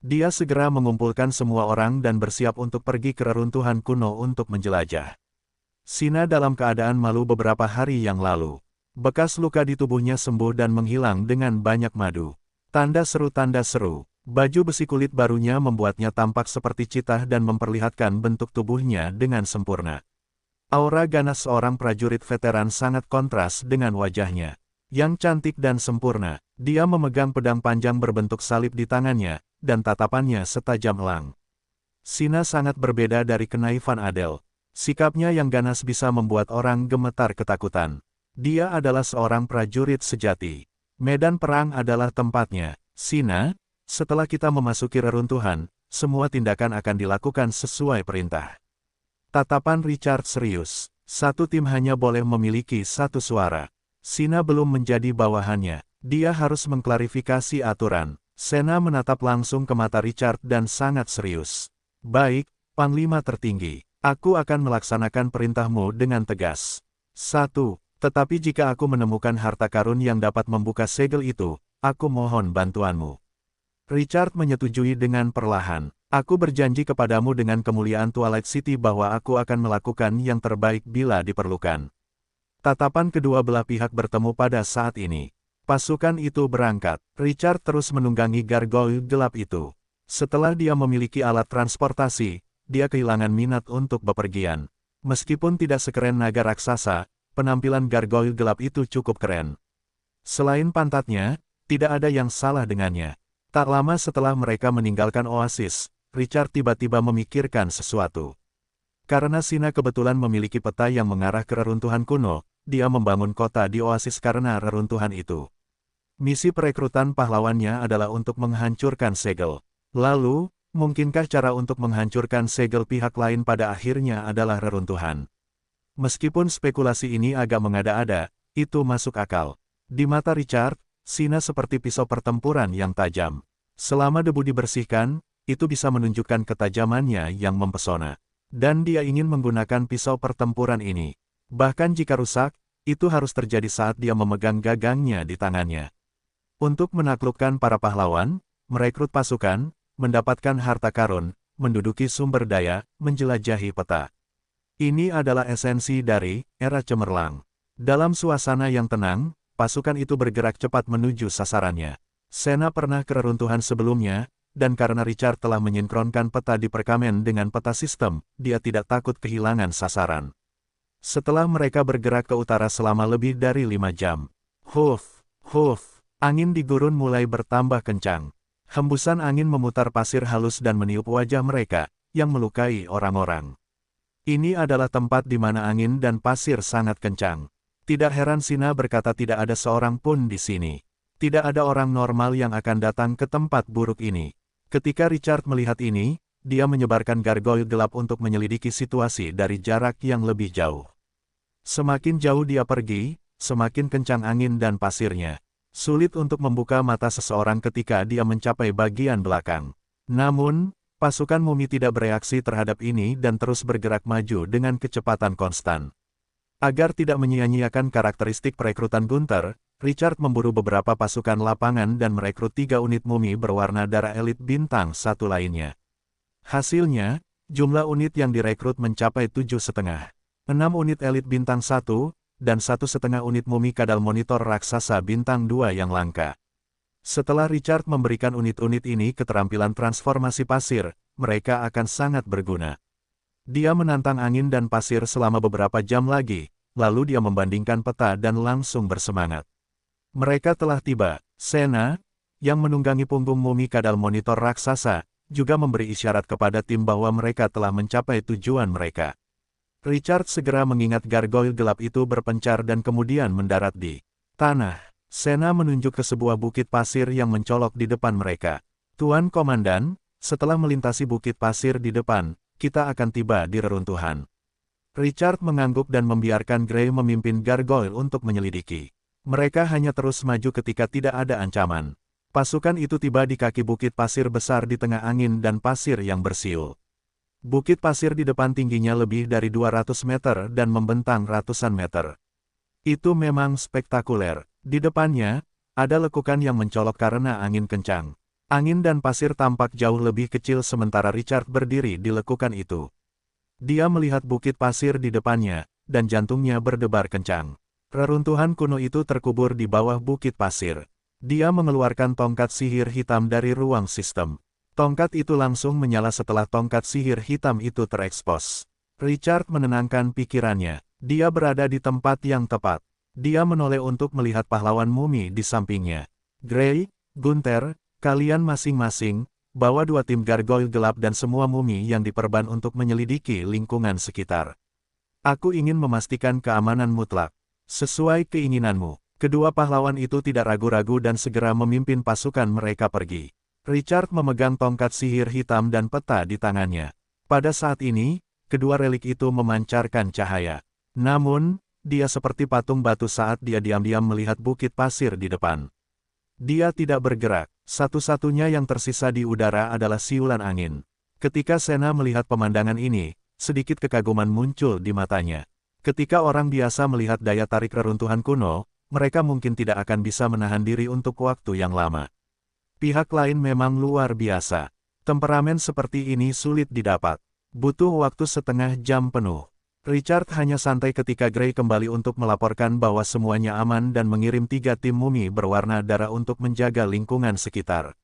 Dia segera mengumpulkan semua orang dan bersiap untuk pergi ke reruntuhan kuno untuk menjelajah. Sina dalam keadaan malu beberapa hari yang lalu. Bekas luka di tubuhnya sembuh dan menghilang dengan banyak madu. Tanda seru. Baju besi kulit barunya membuatnya tampak seperti citah dan memperlihatkan bentuk tubuhnya dengan sempurna. Aura ganas seorang prajurit veteran sangat kontras dengan wajahnya. Yang cantik dan sempurna, dia memegang pedang panjang berbentuk salib di tangannya, dan tatapannya setajam elang. Sina sangat berbeda dari kenaifan Adele. Sikapnya yang ganas bisa membuat orang gemetar ketakutan. Dia adalah seorang prajurit sejati. Medan perang adalah tempatnya. Sina, setelah kita memasuki reruntuhan, semua tindakan akan dilakukan sesuai perintah. Tatapan Richard serius. Satu tim hanya boleh memiliki satu suara. Sina belum menjadi bawahannya. Dia harus mengklarifikasi aturan. Sena menatap langsung ke mata Richard dan sangat serius. Baik, Panglima tertinggi. Aku akan melaksanakan perintahmu dengan tegas. 1. Tetapi jika aku menemukan harta karun yang dapat membuka segel itu, aku mohon bantuanmu. Richard menyetujui dengan perlahan. Aku berjanji kepadamu dengan kemuliaan Twilight City bahwa aku akan melakukan yang terbaik bila diperlukan. Tatapan kedua belah pihak bertemu pada saat ini. Pasukan itu berangkat. Richard terus menunggangi gargoyle gelap itu. Setelah dia memiliki alat transportasi, dia kehilangan minat untuk bepergian. Meskipun tidak sekeren naga raksasa, penampilan gargoyle gelap itu cukup keren. Selain pantatnya, tidak ada yang salah dengannya. Tak lama setelah mereka meninggalkan oasis, Richard tiba-tiba memikirkan sesuatu. Karena Sina kebetulan memiliki peta yang mengarah ke reruntuhan kuno, dia membangun kota di oasis karena reruntuhan itu. Misi perekrutan pahlawannya adalah untuk menghancurkan segel. Lalu, mungkinkah cara untuk menghancurkan segel pihak lain pada akhirnya adalah reruntuhan? Meskipun spekulasi ini agak mengada-ada, itu masuk akal. Di mata Richard, Sina seperti pisau pertempuran yang tajam. Selama debu dibersihkan, itu bisa menunjukkan ketajamannya yang mempesona. Dan dia ingin menggunakan pisau pertempuran ini. Bahkan jika rusak, itu harus terjadi saat dia memegang gagangnya di tangannya. Untuk menaklukkan para pahlawan, merekrut pasukan, mendapatkan harta karun, menduduki sumber daya, menjelajahi peta. Ini adalah esensi dari era cemerlang. Dalam suasana yang tenang, pasukan itu bergerak cepat menuju sasarannya. Sena pernah ke reruntuhan sebelumnya, dan karena Richard telah menyinkronkan peta di perkamen dengan peta sistem, dia tidak takut kehilangan sasaran. Setelah mereka bergerak ke utara selama lebih dari 5 jam. Huf, angin di gurun mulai bertambah kencang. Hembusan angin memutar pasir halus dan meniup wajah mereka, yang melukai orang-orang. Ini adalah tempat di mana angin dan pasir sangat kencang. Tidak heran Sina berkata tidak ada seorang pun di sini. Tidak ada orang normal yang akan datang ke tempat buruk ini. Ketika Richard melihat ini, dia menyebarkan gargoyle gelap untuk menyelidiki situasi dari jarak yang lebih jauh. Semakin jauh dia pergi, semakin kencang angin dan pasirnya. Sulit untuk membuka mata seseorang ketika dia mencapai bagian belakang. Namun, pasukan mumi tidak bereaksi terhadap ini dan terus bergerak maju dengan kecepatan konstan. Agar tidak menyia-nyiakan karakteristik perekrutan Gunther, Richard memburu beberapa pasukan lapangan dan merekrut 3 unit mumi berwarna darah elit bintang 1 lainnya. Hasilnya, Jumlah unit yang direkrut mencapai 7,5. 6 unit elit bintang 1, dan 1,5 unit mumi kadal monitor raksasa bintang 2 yang langka. Setelah Richard memberikan unit-unit ini keterampilan transformasi pasir, mereka akan sangat berguna. Dia menantang angin dan pasir selama beberapa jam lagi, lalu dia membandingkan peta dan langsung bersemangat. Mereka telah tiba. Sena, yang menunggangi punggung mumi kadal monitor raksasa, juga memberi isyarat kepada tim bahwa mereka telah mencapai tujuan mereka. Richard segera mengingat gargoyle gelap itu berpencar dan kemudian mendarat di tanah. Sena menunjuk ke sebuah bukit pasir yang mencolok di depan mereka. Tuan Komandan, setelah melintasi bukit pasir di depan, kita akan tiba di reruntuhan. Richard mengangguk dan membiarkan Gray memimpin gargoyle untuk menyelidiki. Mereka hanya terus maju ketika tidak ada ancaman. Pasukan itu tiba di kaki bukit pasir besar di tengah angin dan pasir yang bersiul. Bukit pasir di depan tingginya lebih dari 200 meter dan membentang ratusan meter. Itu memang spektakuler. Di depannya, ada lekukan yang mencolok karena angin kencang. Angin dan pasir tampak jauh lebih kecil sementara Richard berdiri di lekukan itu. Dia melihat bukit pasir di depannya, dan jantungnya berdebar kencang. Reruntuhan kuno itu terkubur di bawah bukit pasir. Dia mengeluarkan tongkat sihir hitam dari ruang sistem. Tongkat itu langsung menyala setelah tongkat sihir hitam itu terekspos. Richard menenangkan pikirannya. Dia berada di tempat yang tepat. Dia menoleh untuk melihat pahlawan mumi di sampingnya. Gray, Gunther, kalian masing-masing, bawa 2 tim gargoyle gelap dan semua mumi yang diperban untuk menyelidiki lingkungan sekitar. Aku ingin memastikan keamanan mutlak. Sesuai keinginanmu. Kedua pahlawan itu tidak ragu-ragu dan segera memimpin pasukan mereka pergi. Richard memegang tongkat sihir hitam dan peta di tangannya. Pada saat ini, kedua relik itu memancarkan cahaya. Namun, dia seperti patung batu saat dia diam-diam melihat bukit pasir di depan. Dia tidak bergerak. Satu-satunya yang tersisa di udara adalah siulan angin. Ketika Sena melihat pemandangan ini, sedikit kekaguman muncul di matanya. Ketika orang biasa melihat daya tarik reruntuhan kuno, mereka mungkin tidak akan bisa menahan diri untuk waktu yang lama. Pihak lain memang luar biasa. Temperamen seperti ini sulit didapat. Butuh waktu setengah jam penuh. Richard hanya santai ketika Gray kembali untuk melaporkan bahwa semuanya aman dan mengirim 3 tim mumi berwarna darah untuk menjaga lingkungan sekitar.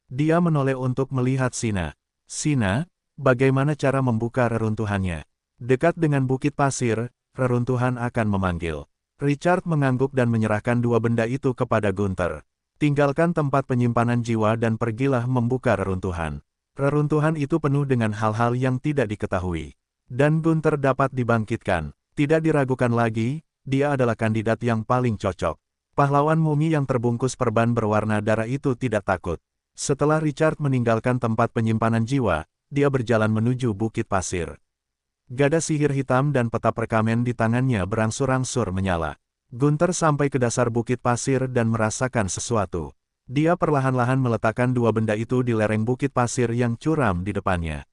Dia menoleh untuk melihat Sina. Sina, bagaimana cara membuka reruntuhannya? Dekat dengan bukit pasir, reruntuhan akan memanggil. Richard mengangguk dan menyerahkan 2 benda itu kepada Gunther. Tinggalkan tempat penyimpanan jiwa dan pergilah membuka reruntuhan. Reruntuhan itu penuh dengan hal-hal yang tidak diketahui. Dan Gunther dapat dibangkitkan. Tidak diragukan lagi, dia adalah kandidat yang paling cocok. Pahlawan mumi yang terbungkus perban berwarna darah itu tidak takut. Setelah Richard meninggalkan tempat penyimpanan jiwa, dia berjalan menuju bukit pasir. Gada sihir hitam dan peta perkamen di tangannya berangsur-angsur menyala. Gunther sampai ke dasar bukit pasir dan merasakan sesuatu. Dia perlahan-lahan meletakkan 2 benda itu di lereng bukit pasir yang curam di depannya.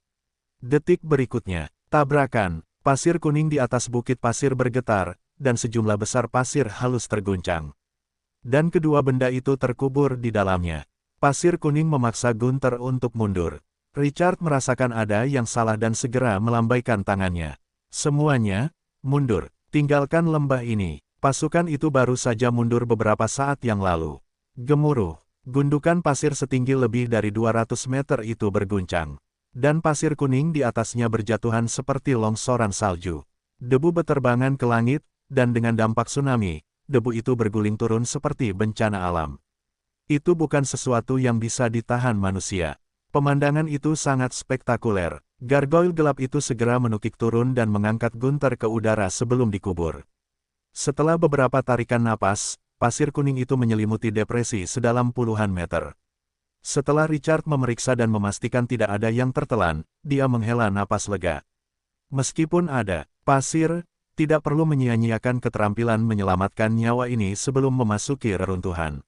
Detik berikutnya, tabrakan, pasir kuning di atas bukit pasir bergetar, dan sejumlah besar pasir halus terguncang. Dan kedua benda itu terkubur di dalamnya. Pasir kuning memaksa Gunther untuk mundur. Richard merasakan ada yang salah dan segera melambaikan tangannya. Semuanya, mundur, tinggalkan lembah ini. Pasukan itu baru saja mundur beberapa saat yang lalu. Gemuruh, gundukan pasir setinggi lebih dari 200 meter itu berguncang. Dan pasir kuning di atasnya berjatuhan seperti longsoran salju. Debu berterbangan ke langit, dan dengan dampak tsunami, debu itu berguling turun seperti bencana alam. Itu bukan sesuatu yang bisa ditahan manusia. Pemandangan itu sangat spektakuler. Gargoyle gelap itu segera menukik turun dan mengangkat Gunther ke udara sebelum dikubur. Setelah beberapa tarikan napas, pasir kuning itu menyelimuti depresi sedalam puluhan meter. Setelah Richard memeriksa dan memastikan tidak ada yang tertelan, dia menghela napas lega. Meskipun ada pasir, tidak perlu menyia-nyiakan keterampilan menyelamatkan nyawa ini sebelum memasuki reruntuhan.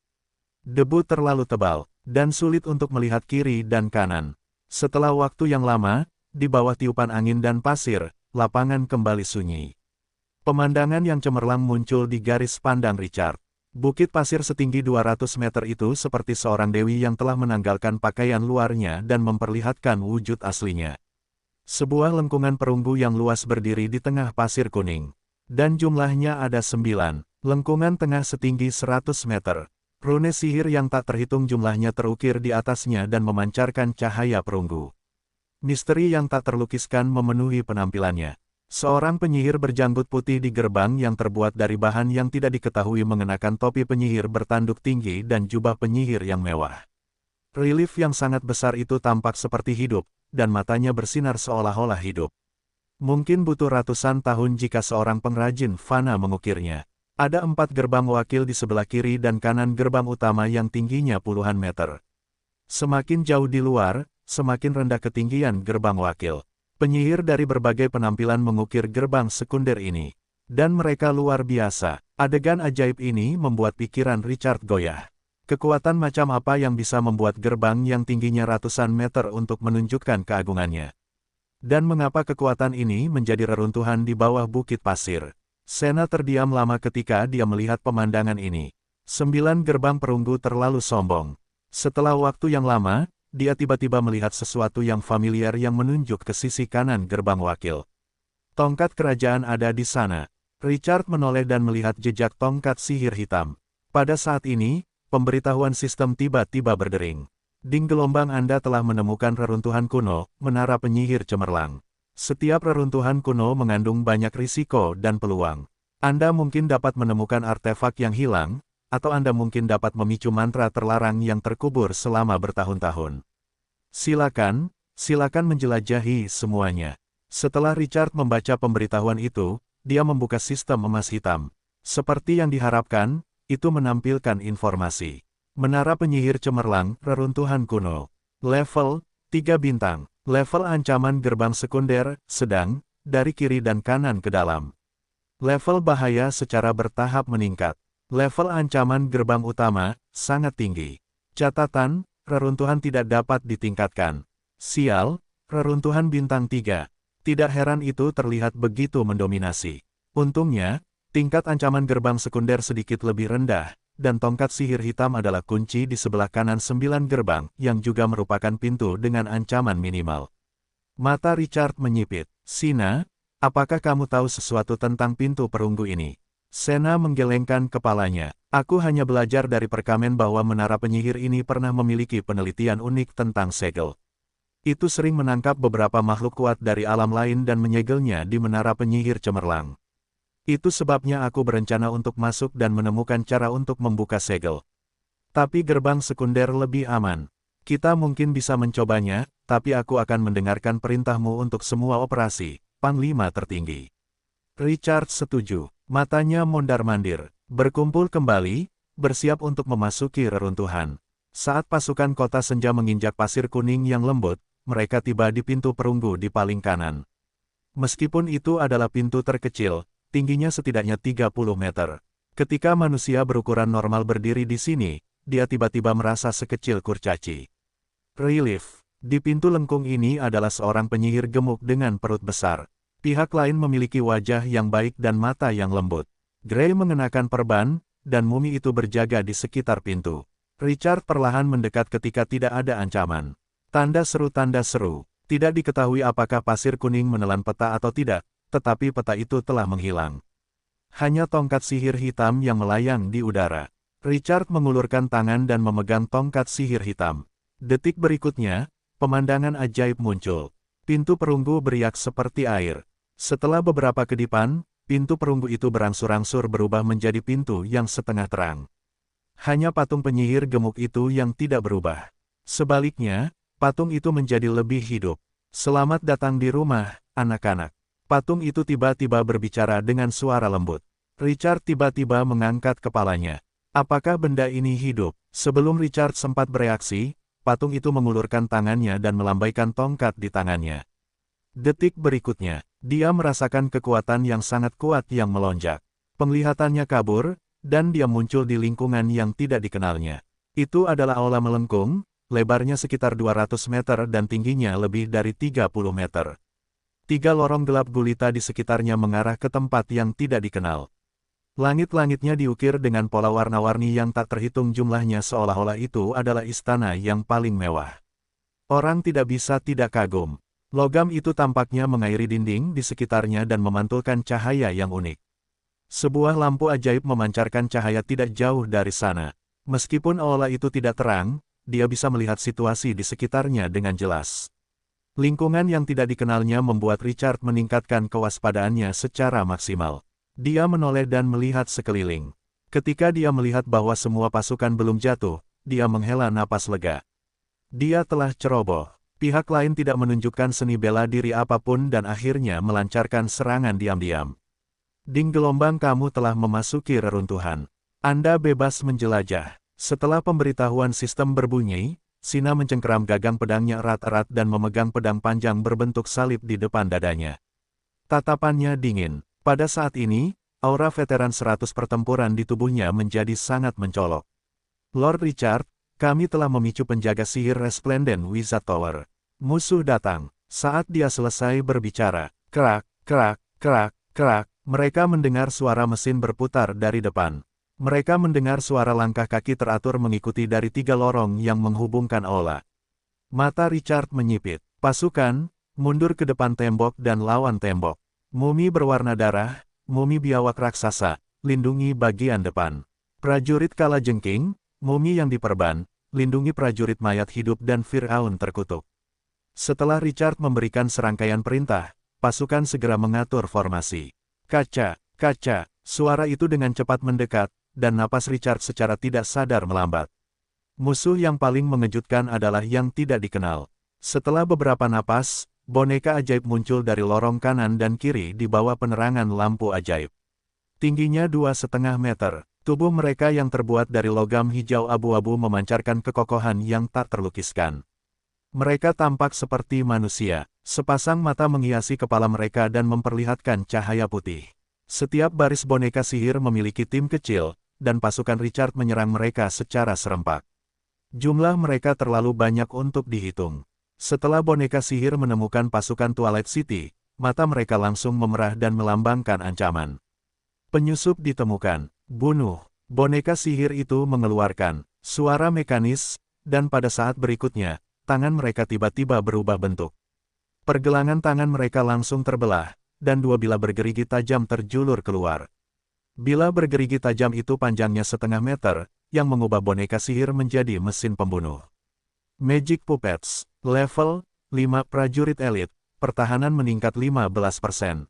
Debu terlalu tebal, dan sulit untuk melihat kiri dan kanan. Setelah waktu yang lama, di bawah tiupan angin dan pasir, lapangan kembali sunyi. Pemandangan yang cemerlang muncul di garis pandang Richard. Bukit pasir setinggi 200 meter itu seperti seorang dewi yang telah menanggalkan pakaian luarnya dan memperlihatkan wujud aslinya. Sebuah lengkungan perunggu yang luas berdiri di tengah pasir kuning. Dan jumlahnya ada 9. Lengkungan tengah setinggi 100 meter. Rune sihir yang tak terhitung jumlahnya terukir di atasnya dan memancarkan cahaya perunggu. Misteri yang tak terlukiskan memenuhi penampilannya. Seorang penyihir berjanggut putih di gerbang yang terbuat dari bahan yang tidak diketahui mengenakan topi penyihir bertanduk tinggi dan jubah penyihir yang mewah. Relief yang sangat besar itu tampak seperti hidup, dan matanya bersinar seolah-olah hidup. Mungkin butuh ratusan tahun jika seorang pengrajin fana mengukirnya. Ada 4 gerbang wakil di sebelah kiri dan kanan gerbang utama yang tingginya puluhan meter. Semakin jauh di luar, semakin rendah ketinggian gerbang wakil. Penyihir dari berbagai penampilan mengukir gerbang sekunder ini. Dan mereka luar biasa. Adegan ajaib ini membuat pikiran Richard goyah. Kekuatan macam apa yang bisa membuat gerbang yang tingginya ratusan meter untuk menunjukkan keagungannya? Dan mengapa kekuatan ini menjadi reruntuhan di bawah bukit pasir? Sena terdiam lama ketika dia melihat pemandangan ini. 9 gerbang perunggu terlalu sombong. Setelah waktu yang lama, dia tiba-tiba melihat sesuatu yang familiar yang menunjuk ke sisi kanan gerbang wakil. Tongkat kerajaan ada di sana. Richard menoleh dan melihat jejak tongkat sihir hitam. Pada saat ini, pemberitahuan sistem tiba-tiba berdering. Ding gelombang Anda telah menemukan reruntuhan kuno, menara penyihir cemerlang. Setiap reruntuhan kuno mengandung banyak risiko dan peluang. Anda mungkin dapat menemukan artefak yang hilang, atau Anda mungkin dapat memicu mantra terlarang yang terkubur selama bertahun-tahun. Silakan menjelajahi semuanya. Setelah Richard membaca pemberitahuan itu, dia membuka sistem emas hitam. Seperti yang diharapkan, itu menampilkan informasi. Menara penyihir cemerlang, reruntuhan kuno. Level 3 bintang. Level ancaman gerbang sekunder, sedang, dari kiri dan kanan ke dalam. Level bahaya secara bertahap meningkat. Level ancaman gerbang utama, sangat tinggi. Catatan, reruntuhan tidak dapat ditingkatkan. Sial, reruntuhan bintang 3. Tidak heran itu terlihat begitu mendominasi. Untungnya, tingkat ancaman gerbang sekunder sedikit lebih rendah, dan tongkat sihir hitam adalah kunci di sebelah kanan 9 gerbang, yang juga merupakan pintu dengan ancaman minimal. Mata Richard menyipit. Sina, apakah kamu tahu sesuatu tentang pintu perunggu ini? Sena menggelengkan kepalanya. Aku hanya belajar dari perkamen bahwa menara penyihir ini pernah memiliki penelitian unik tentang segel. Itu sering menangkap beberapa makhluk kuat dari alam lain dan menyegelnya di menara penyihir cemerlang. Itu sebabnya aku berencana untuk masuk dan menemukan cara untuk membuka segel. Tapi gerbang sekunder lebih aman. Kita mungkin bisa mencobanya, tapi aku akan mendengarkan perintahmu untuk semua operasi, Panglima tertinggi. Richard setuju. Matanya mondar-mandir, berkumpul kembali, bersiap untuk memasuki reruntuhan. Saat pasukan kota senja menginjak pasir kuning yang lembut, mereka tiba di pintu perunggu di paling kanan. Meskipun itu adalah pintu terkecil, tingginya setidaknya 30 meter. Ketika manusia berukuran normal berdiri di sini, dia tiba-tiba merasa sekecil kurcaci. Relief. Di pintu lengkung ini adalah seorang penyihir gemuk dengan perut besar. Pihak lain memiliki wajah yang baik dan mata yang lembut. Gray mengenakan perban, dan mumi itu berjaga di sekitar pintu. Richard perlahan mendekat ketika tidak ada ancaman. Tanda seru. Tidak diketahui apakah pasir kuning menelan peta atau tidak, tetapi peta itu telah menghilang. Hanya tongkat sihir hitam yang melayang di udara. Richard mengulurkan tangan dan memegang tongkat sihir hitam. Detik berikutnya, pemandangan ajaib muncul. Pintu perunggu beriak seperti air. Setelah beberapa kedipan, pintu perunggu itu berangsur-angsur berubah menjadi pintu yang setengah terang. Hanya patung penyihir gemuk itu yang tidak berubah. Sebaliknya, patung itu menjadi lebih hidup. Selamat datang di rumah, anak-anak. Patung itu tiba-tiba berbicara dengan suara lembut. Richard tiba-tiba mengangkat kepalanya. Apakah benda ini hidup? Sebelum Richard sempat bereaksi, patung itu mengulurkan tangannya dan melambaikan tongkat di tangannya. Detik berikutnya, dia merasakan kekuatan yang sangat kuat yang melonjak. Penglihatannya kabur, dan dia muncul di lingkungan yang tidak dikenalnya. Itu adalah aula melengkung, lebarnya sekitar 200 meter dan tingginya lebih dari 30 meter. 3 lorong gelap gulita di sekitarnya mengarah ke tempat yang tidak dikenal. Langit-langitnya diukir dengan pola warna-warni yang tak terhitung jumlahnya seolah-olah itu adalah istana yang paling mewah. Orang tidak bisa tidak kagum. Logam itu tampaknya mengairi dinding di sekitarnya dan memantulkan cahaya yang unik. Sebuah lampu ajaib memancarkan cahaya tidak jauh dari sana. Meskipun aula itu tidak terang, dia bisa melihat situasi di sekitarnya dengan jelas. Lingkungan yang tidak dikenalnya membuat Richard meningkatkan kewaspadaannya secara maksimal. Dia menoleh dan melihat sekeliling. Ketika dia melihat bahwa semua pasukan belum jatuh, dia menghela napas lega. Dia telah ceroboh. Pihak lain tidak menunjukkan seni bela diri apapun dan akhirnya melancarkan serangan diam-diam. Ding gelombang, kamu telah memasuki reruntuhan. Anda bebas menjelajah. Setelah pemberitahuan sistem berbunyi, Sina mencengkeram gagang pedangnya erat-erat dan memegang pedang panjang berbentuk salib di depan dadanya. Tatapannya dingin. Pada saat ini, aura veteran 100 pertempuran di tubuhnya menjadi sangat mencolok. Lord Richard, kami telah memicu penjaga sihir Resplendent Wizard Tower. Musuh datang. Saat dia selesai berbicara, kerak, kerak, kerak, kerak, mereka mendengar suara mesin berputar dari depan. Mereka mendengar suara langkah kaki teratur mengikuti dari 3 lorong yang menghubungkan aula. Mata Richard menyipit. Pasukan, mundur ke depan tembok dan lawan tembok. Mumi berwarna darah, mumi biawak raksasa, lindungi bagian depan. Prajurit kalajengking, mumi yang diperban, lindungi prajurit mayat hidup dan Fir'aun terkutuk. Setelah Richard memberikan serangkaian perintah, pasukan segera mengatur formasi. Kaca, kaca, suara itu dengan cepat mendekat, dan napas Richard secara tidak sadar melambat. Musuh yang paling mengejutkan adalah yang tidak dikenal. Setelah beberapa napas, boneka ajaib muncul dari lorong kanan dan kiri di bawah penerangan lampu ajaib. Tingginya 2,5 meter. Tubuh mereka yang terbuat dari logam hijau abu-abu memancarkan kekokohan yang tak terlukiskan. Mereka tampak seperti manusia. Sepasang mata menghiasi kepala mereka dan memperlihatkan cahaya putih. Setiap baris boneka sihir memiliki tim kecil, dan pasukan Richard menyerang mereka secara serempak. Jumlah mereka terlalu banyak untuk dihitung. Setelah boneka sihir menemukan pasukan Twilight City, mata mereka langsung memerah dan melambangkan ancaman. Penyusup ditemukan. Bunuh. Boneka sihir itu mengeluarkan suara mekanis, dan pada saat berikutnya, tangan mereka tiba-tiba berubah bentuk. Pergelangan tangan mereka langsung terbelah, dan 2 bilah bergerigi tajam terjulur keluar. Bilah bergerigi tajam itu panjangnya 0,5 meter, yang mengubah boneka sihir menjadi mesin pembunuh. Magic Puppets, level 5 prajurit elit, pertahanan meningkat 15%.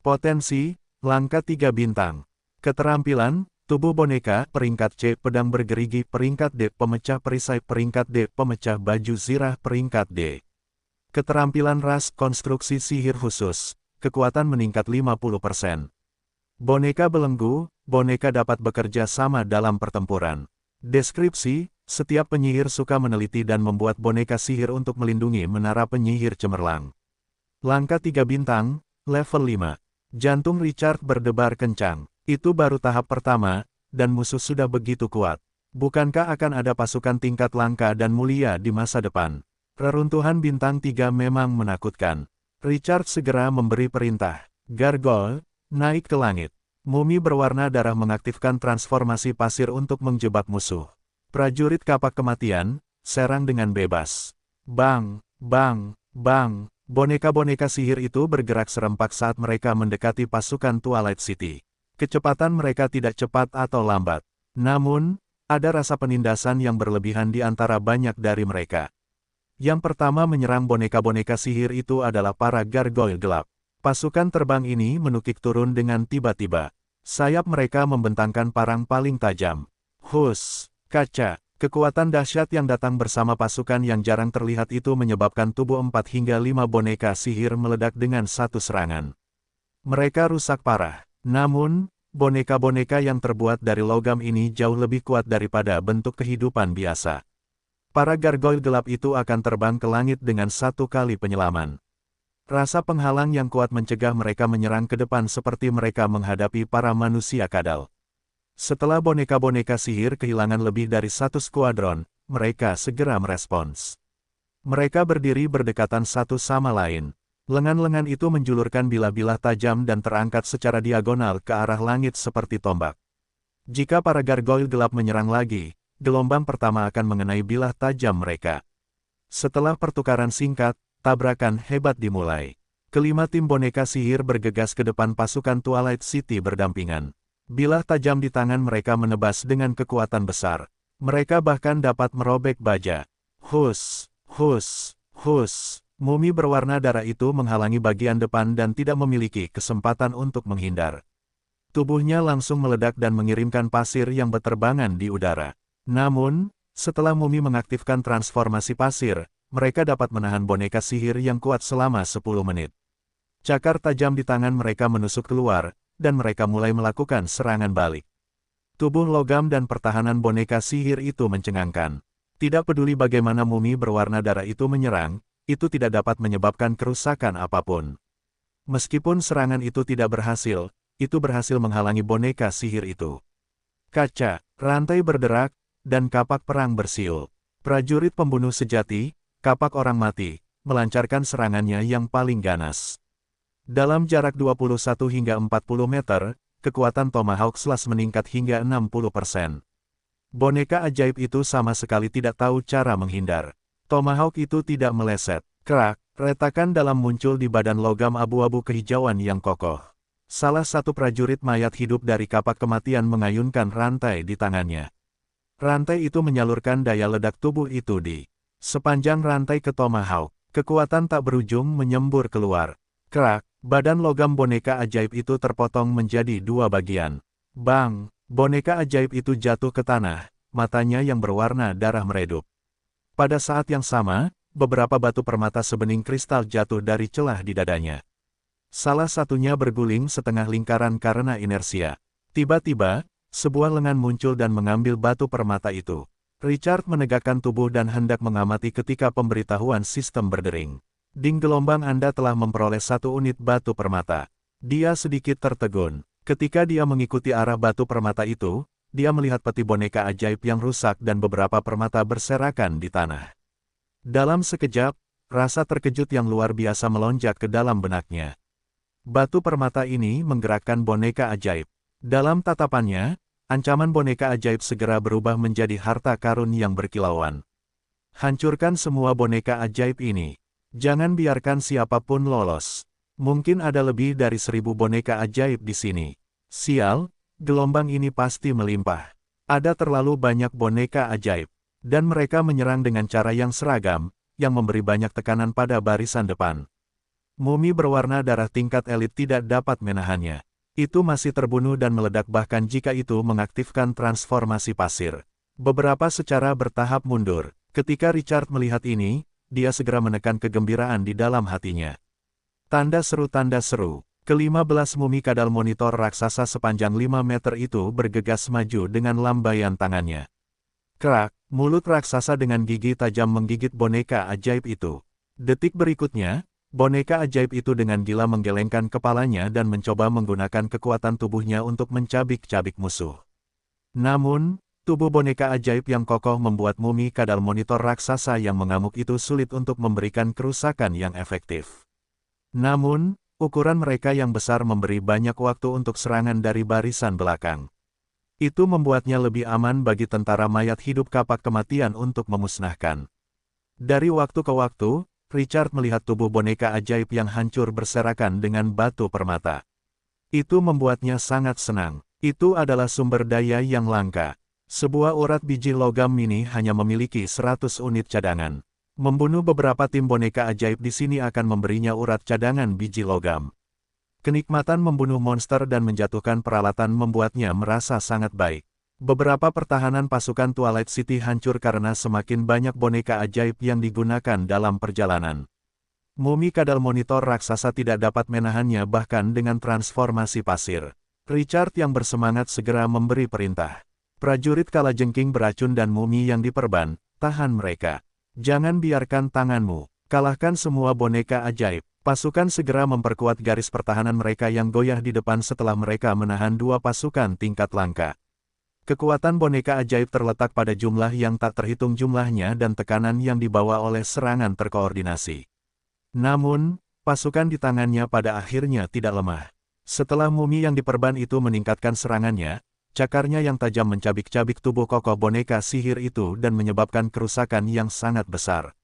Potensi, langka 3 bintang. Keterampilan, tubuh boneka, peringkat C, pedang bergerigi, peringkat D, pemecah perisai, peringkat D, pemecah baju zirah, peringkat D. Keterampilan ras, konstruksi sihir khusus, kekuatan meningkat 50%. Boneka belenggu, boneka dapat bekerja sama dalam pertempuran. Deskripsi, setiap penyihir suka meneliti dan membuat boneka sihir untuk melindungi menara penyihir cemerlang. Langka 3 bintang, level 5. Jantung Richard berdebar kencang. Itu baru tahap pertama, dan musuh sudah begitu kuat. Bukankah akan ada pasukan tingkat langka dan mulia di masa depan? Reruntuhan bintang 3 memang menakutkan. Richard segera memberi perintah. Gargoyle, naik ke langit. Mumi berwarna darah mengaktifkan transformasi pasir untuk menjebak musuh. Prajurit kapak kematian, serang dengan bebas. Bang, bang, bang. Boneka-boneka sihir itu bergerak serempak saat mereka mendekati pasukan Twilight City. Kecepatan mereka tidak cepat atau lambat. Namun, ada rasa penindasan yang berlebihan di antara banyak dari mereka. Yang pertama menyerang boneka-boneka sihir itu adalah para gargoyle gelap. Pasukan terbang ini menukik turun dengan tiba-tiba. Sayap mereka membentangkan parang paling tajam. Hus, kaca, kekuatan dahsyat yang datang bersama pasukan yang jarang terlihat itu menyebabkan tubuh 4 hingga 5 boneka sihir meledak dengan satu serangan. Mereka rusak parah. Namun, boneka-boneka yang terbuat dari logam ini jauh lebih kuat daripada bentuk kehidupan biasa. Para gargoyle gelap itu akan terbang ke langit dengan 1 kali penyelaman. Rasa penghalang yang kuat mencegah mereka menyerang ke depan seperti mereka menghadapi para manusia kadal. Setelah boneka-boneka sihir kehilangan lebih dari 1 skuadron, mereka segera merespons. Mereka berdiri berdekatan satu sama lain. Lengan-lengan itu menjulurkan bilah-bilah tajam dan terangkat secara diagonal ke arah langit seperti tombak. Jika para gargoyle gelap menyerang lagi, gelombang pertama akan mengenai bilah tajam mereka. Setelah pertukaran singkat, tabrakan hebat dimulai. Kelima tim boneka sihir bergegas ke depan pasukan Twilight City berdampingan. Bilah tajam di tangan mereka menebas dengan kekuatan besar. Mereka bahkan dapat merobek baja. Hus, hus, hus. Mumi berwarna darah itu menghalangi bagian depan dan tidak memiliki kesempatan untuk menghindar. Tubuhnya langsung meledak dan mengirimkan pasir yang berterbangan di udara. Namun, setelah Mumi mengaktifkan transformasi pasir, mereka dapat menahan boneka sihir yang kuat selama 10 menit. Cakar tajam di tangan mereka menusuk keluar, dan mereka mulai melakukan serangan balik. Tubuh logam dan pertahanan boneka sihir itu mencengangkan. Tidak peduli bagaimana Mumi berwarna darah itu menyerang, itu tidak dapat menyebabkan kerusakan apapun. Meskipun serangan itu tidak berhasil, itu berhasil menghalangi boneka sihir itu. Kaca, rantai berderak, dan kapak perang bersiul. Prajurit pembunuh sejati, kapak orang mati, melancarkan serangannya yang paling ganas. Dalam jarak 21 hingga 40 meter, kekuatan Tomahawk Slash meningkat hingga 60%. Boneka ajaib itu sama sekali tidak tahu cara menghindar. Tomahawk itu tidak meleset. Krak, retakan dalam muncul di badan logam abu-abu kehijauan yang kokoh. Salah satu prajurit mayat hidup dari kapak kematian mengayunkan rantai di tangannya. Rantai itu menyalurkan daya ledak tubuh itu di sepanjang rantai ke Tomahawk. Kekuatan tak berujung menyembur keluar. Krak, badan logam boneka ajaib itu terpotong menjadi dua bagian. Bang, boneka ajaib itu jatuh ke tanah, matanya yang berwarna darah meredup. Pada saat yang sama, beberapa batu permata sebening kristal jatuh dari celah di dadanya. Salah satunya berguling setengah lingkaran karena inersia. Tiba-tiba, sebuah lengan muncul dan mengambil batu permata itu. Richard menegakkan tubuh dan hendak mengamati ketika pemberitahuan sistem berdering. Ding, gelombang Anda telah memperoleh 1 unit batu permata. Dia sedikit tertegun. Ketika dia mengikuti arah batu permata itu, dia melihat peti boneka ajaib yang rusak dan beberapa permata berserakan di tanah. Dalam sekejap, rasa terkejut yang luar biasa melonjak ke dalam benaknya. Batu permata ini menggerakkan boneka ajaib. Dalam tatapannya, ancaman boneka ajaib segera berubah menjadi harta karun yang berkilauan. Hancurkan semua boneka ajaib ini. Jangan biarkan siapapun lolos. Mungkin ada lebih dari 1000 boneka ajaib di sini. Sial, gelombang ini pasti melimpah. Ada terlalu banyak boneka ajaib. Dan mereka menyerang dengan cara yang seragam, yang memberi banyak tekanan pada barisan depan. Mumi berwarna darah tingkat elit tidak dapat menahannya. Itu masih terbunuh dan meledak bahkan jika itu mengaktifkan transformasi pasir. Beberapa secara bertahap mundur. Ketika Richard melihat ini, dia segera menekan kegembiraan di dalam hatinya. Tanda seru. Ke-15 mumi kadal monitor raksasa sepanjang 5 meter itu bergegas maju dengan lambaian tangannya. Krak, mulut raksasa dengan gigi tajam menggigit boneka ajaib itu. Detik berikutnya, boneka ajaib itu dengan gila menggelengkan kepalanya dan mencoba menggunakan kekuatan tubuhnya untuk mencabik-cabik musuh. Namun, tubuh boneka ajaib yang kokoh membuat mumi kadal monitor raksasa yang mengamuk itu sulit untuk memberikan kerusakan yang efektif. Namun, ukuran mereka yang besar memberi banyak waktu untuk serangan dari barisan belakang. Itu membuatnya lebih aman bagi tentara mayat hidup kapak kematian untuk memusnahkan. Dari waktu ke waktu, Richard melihat tubuh boneka ajaib yang hancur berserakan dengan batu permata. Itu membuatnya sangat senang. Itu adalah sumber daya yang langka. Sebuah urat biji logam mini hanya memiliki 100 unit cadangan. Membunuh beberapa tim boneka ajaib di sini akan memberinya urat cadangan biji logam. Kenikmatan membunuh monster dan menjatuhkan peralatan membuatnya merasa sangat baik. Beberapa pertahanan pasukan Twilight City hancur karena semakin banyak boneka ajaib yang digunakan dalam perjalanan. Mumi kadal monitor raksasa tidak dapat menahannya bahkan dengan transformasi pasir. Richard yang bersemangat segera memberi perintah. Prajurit kalajengking beracun dan mumi yang diperban, tahan mereka. Jangan biarkan tanganmu. Kalahkan semua boneka ajaib. Pasukan segera memperkuat garis pertahanan mereka yang goyah di depan setelah mereka menahan 2 pasukan tingkat langka. Kekuatan boneka ajaib terletak pada jumlah yang tak terhitung jumlahnya dan tekanan yang dibawa oleh serangan terkoordinasi. Namun, pasukan di tangannya pada akhirnya tidak lemah. Setelah mumi yang diperban itu meningkatkan serangannya, cakarnya yang tajam mencabik-cabik tubuh kokoh boneka sihir itu dan menyebabkan kerusakan yang sangat besar.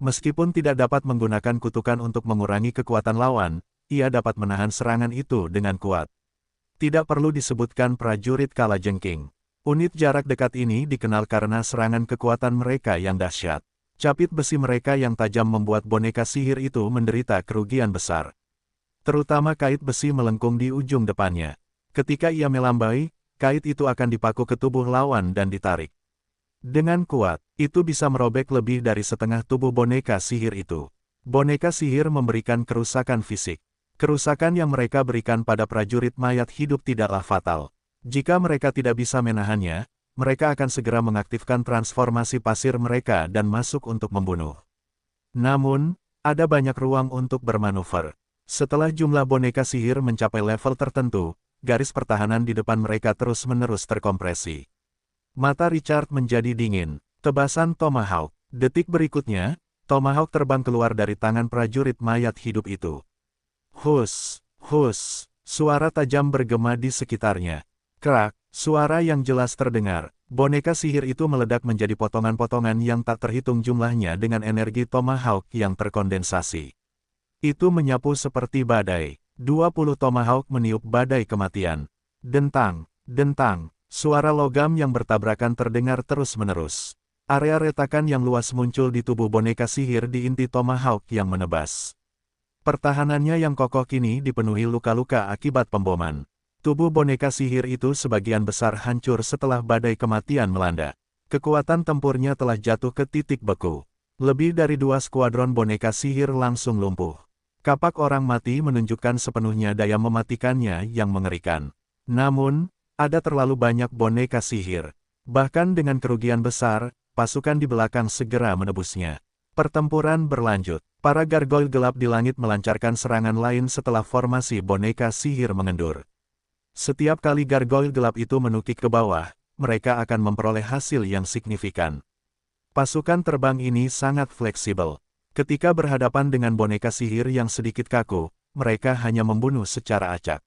Meskipun tidak dapat menggunakan kutukan untuk mengurangi kekuatan lawan, ia dapat menahan serangan itu dengan kuat. Tidak perlu disebutkan prajurit kalajengking. Unit jarak dekat ini dikenal karena serangan kekuatan mereka yang dahsyat. Capit besi mereka yang tajam membuat boneka sihir itu menderita kerugian besar. Terutama kait besi melengkung di ujung depannya. Ketika ia melambai, kait itu akan dipaku ke tubuh lawan dan ditarik. Dengan kuat, itu bisa merobek lebih dari setengah tubuh boneka sihir itu. Boneka sihir memberikan kerusakan fisik. Kerusakan yang mereka berikan pada prajurit mayat hidup tidaklah fatal. Jika mereka tidak bisa menahannya, mereka akan segera mengaktifkan transformasi pasir mereka dan masuk untuk membunuh. Namun, ada banyak ruang untuk bermanuver. Setelah jumlah boneka sihir mencapai level tertentu, garis pertahanan di depan mereka terus-menerus terkompresi. Mata Richard menjadi dingin. Tebasan Tomahawk. Detik berikutnya, Tomahawk terbang keluar dari tangan prajurit mayat hidup itu. Hus, hus, suara tajam bergema di sekitarnya. Krak, suara yang jelas terdengar. Boneka sihir itu meledak menjadi potongan-potongan yang tak terhitung jumlahnya dengan energi Tomahawk yang terkondensasi. Itu menyapu seperti badai. 20 Tomahawk meniup badai kematian. Dentang, dentang, suara logam yang bertabrakan terdengar terus-menerus. Area retakan yang luas muncul di tubuh boneka sihir di inti Tomahawk yang menebas. Pertahanannya yang kokoh kini dipenuhi luka-luka akibat pemboman. Tubuh boneka sihir itu sebagian besar hancur setelah badai kematian melanda. Kekuatan tempurnya telah jatuh ke titik beku. Lebih dari 2 skuadron boneka sihir langsung lumpuh. Kapak orang mati menunjukkan sepenuhnya daya mematikannya yang mengerikan. Namun, ada terlalu banyak boneka sihir. Bahkan dengan kerugian besar, pasukan di belakang segera menebusnya. Pertempuran berlanjut. Para gargoyle gelap di langit melancarkan serangan lain setelah formasi boneka sihir mengendur. Setiap kali gargoyle gelap itu menukik ke bawah, mereka akan memperoleh hasil yang signifikan. Pasukan terbang ini sangat fleksibel. Ketika berhadapan dengan boneka sihir yang sedikit kaku, mereka hanya membunuh secara acak.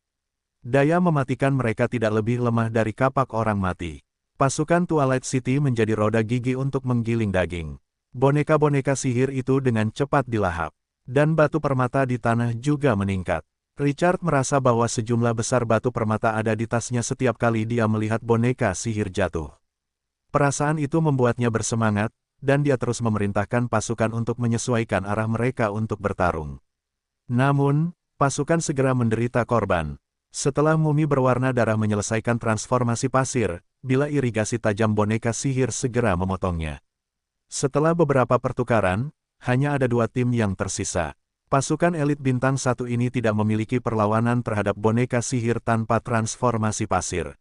Daya mematikan mereka tidak lebih lemah dari kapak orang mati. Pasukan Twilight City menjadi roda gigi untuk menggiling daging. Boneka-boneka sihir itu dengan cepat dilahap. Dan batu permata di tanah juga meningkat. Richard merasa bahwa sejumlah besar batu permata ada di tasnya setiap kali dia melihat boneka sihir jatuh. Perasaan itu membuatnya bersemangat, dan dia terus memerintahkan pasukan untuk menyesuaikan arah mereka untuk bertarung. Namun, pasukan segera menderita korban. Setelah mumi berwarna darah menyelesaikan transformasi pasir, bila irigasi tajam boneka sihir segera memotongnya. Setelah beberapa pertukaran, hanya ada 2 tim yang tersisa. Pasukan elit bintang 1 ini tidak memiliki perlawanan terhadap boneka sihir tanpa transformasi pasir.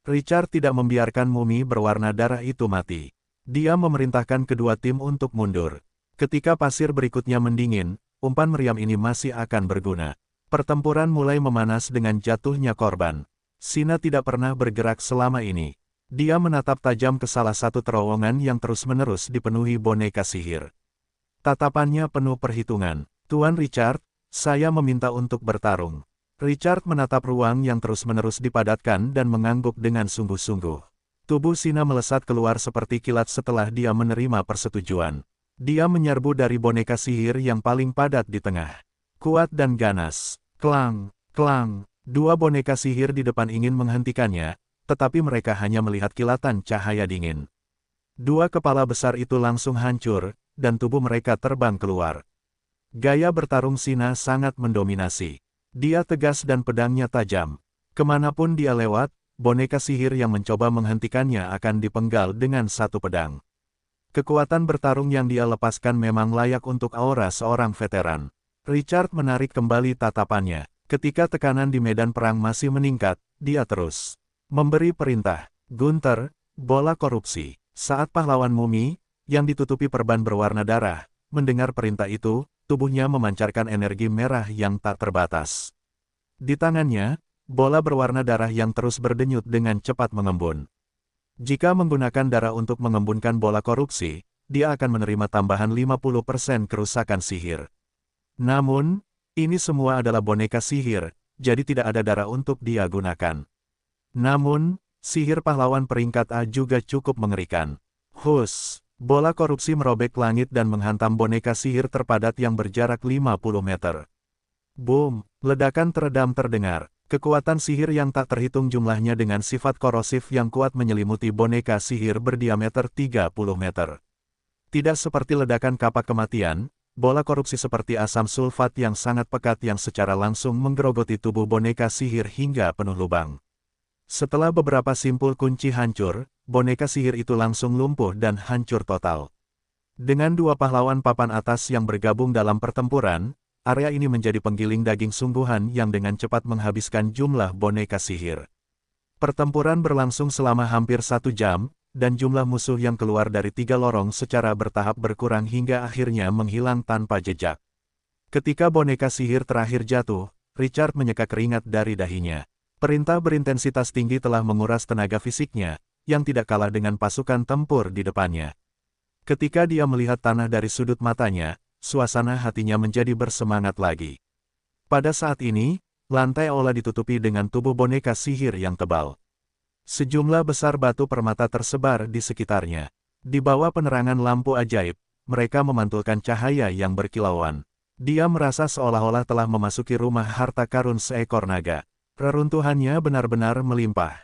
Richard tidak membiarkan mumi berwarna darah itu mati. Dia memerintahkan kedua tim untuk mundur. Ketika pasir berikutnya mendingin, umpan meriam ini masih akan berguna. Pertempuran mulai memanas dengan jatuhnya korban. Sina tidak pernah bergerak selama ini. Dia menatap tajam ke salah satu terowongan yang terus-menerus dipenuhi boneka sihir. Tatapannya penuh perhitungan. Tuan Richard, saya meminta untuk bertarung. Richard menatap ruang yang terus-menerus dipadatkan dan mengangguk dengan sungguh-sungguh. Tubuh Sina melesat keluar seperti kilat setelah dia menerima persetujuan. Dia menyerbu dari boneka sihir yang paling padat di tengah. Kuat dan ganas. Klang, klang. 2 boneka sihir di depan ingin menghentikannya, tetapi mereka hanya melihat kilatan cahaya dingin. 2 kepala besar itu langsung hancur, dan tubuh mereka terbang keluar. Gaya bertarung Sina sangat mendominasi. Dia tegas dan pedangnya tajam. Kemanapun dia lewat, boneka sihir yang mencoba menghentikannya akan dipenggal dengan 1 pedang. Kekuatan bertarung yang dia lepaskan memang layak untuk aura seorang veteran. Richard menarik kembali tatapannya. Ketika tekanan di medan perang masih meningkat, dia terus memberi perintah. Gunther, bola korupsi. Saat pahlawan mumi, yang ditutupi perban berwarna darah, mendengar perintah itu, tubuhnya memancarkan energi merah yang tak terbatas. Di tangannya, bola berwarna darah yang terus berdenyut dengan cepat mengembun. Jika menggunakan darah untuk mengembunkan bola korupsi, dia akan menerima tambahan 50% kerusakan sihir. Namun, ini semua adalah boneka sihir, jadi tidak ada darah untuk dia gunakan. Namun, sihir pahlawan peringkat A juga cukup mengerikan. Hus, Bola korupsi merobek langit dan menghantam boneka sihir terpadat yang berjarak 50 meter. Boom! Ledakan teredam terdengar. Kekuatan sihir yang tak terhitung jumlahnya dengan sifat korosif yang kuat menyelimuti boneka sihir berdiameter 30 meter. Tidak seperti ledakan kapak kematian, bola korupsi seperti asam sulfat yang sangat pekat yang secara langsung menggerogoti tubuh boneka sihir hingga penuh lubang. Setelah beberapa simpul kunci hancur, boneka sihir itu langsung lumpuh dan hancur total. Dengan dua pahlawan papan atas yang bergabung dalam pertempuran, area ini menjadi penggiling daging sungguhan yang dengan cepat menghabiskan jumlah boneka sihir. Pertempuran berlangsung selama hampir 1 jam, dan jumlah musuh yang keluar dari 3 lorong secara bertahap berkurang hingga akhirnya menghilang tanpa jejak. Ketika boneka sihir terakhir jatuh, Richard menyeka keringat dari dahinya. Perintah berintensitas tinggi telah menguras tenaga fisiknya, yang tidak kalah dengan pasukan tempur di depannya. Ketika dia melihat tanah dari sudut matanya, suasana hatinya menjadi bersemangat lagi. Pada saat ini, lantai aula ditutupi dengan tubuh boneka sihir yang tebal. Sejumlah besar batu permata tersebar di sekitarnya. Di bawah penerangan lampu ajaib, mereka memantulkan cahaya yang berkilauan. Dia merasa seolah-olah telah memasuki rumah harta karun seekor naga. Reruntuhannya benar-benar melimpah.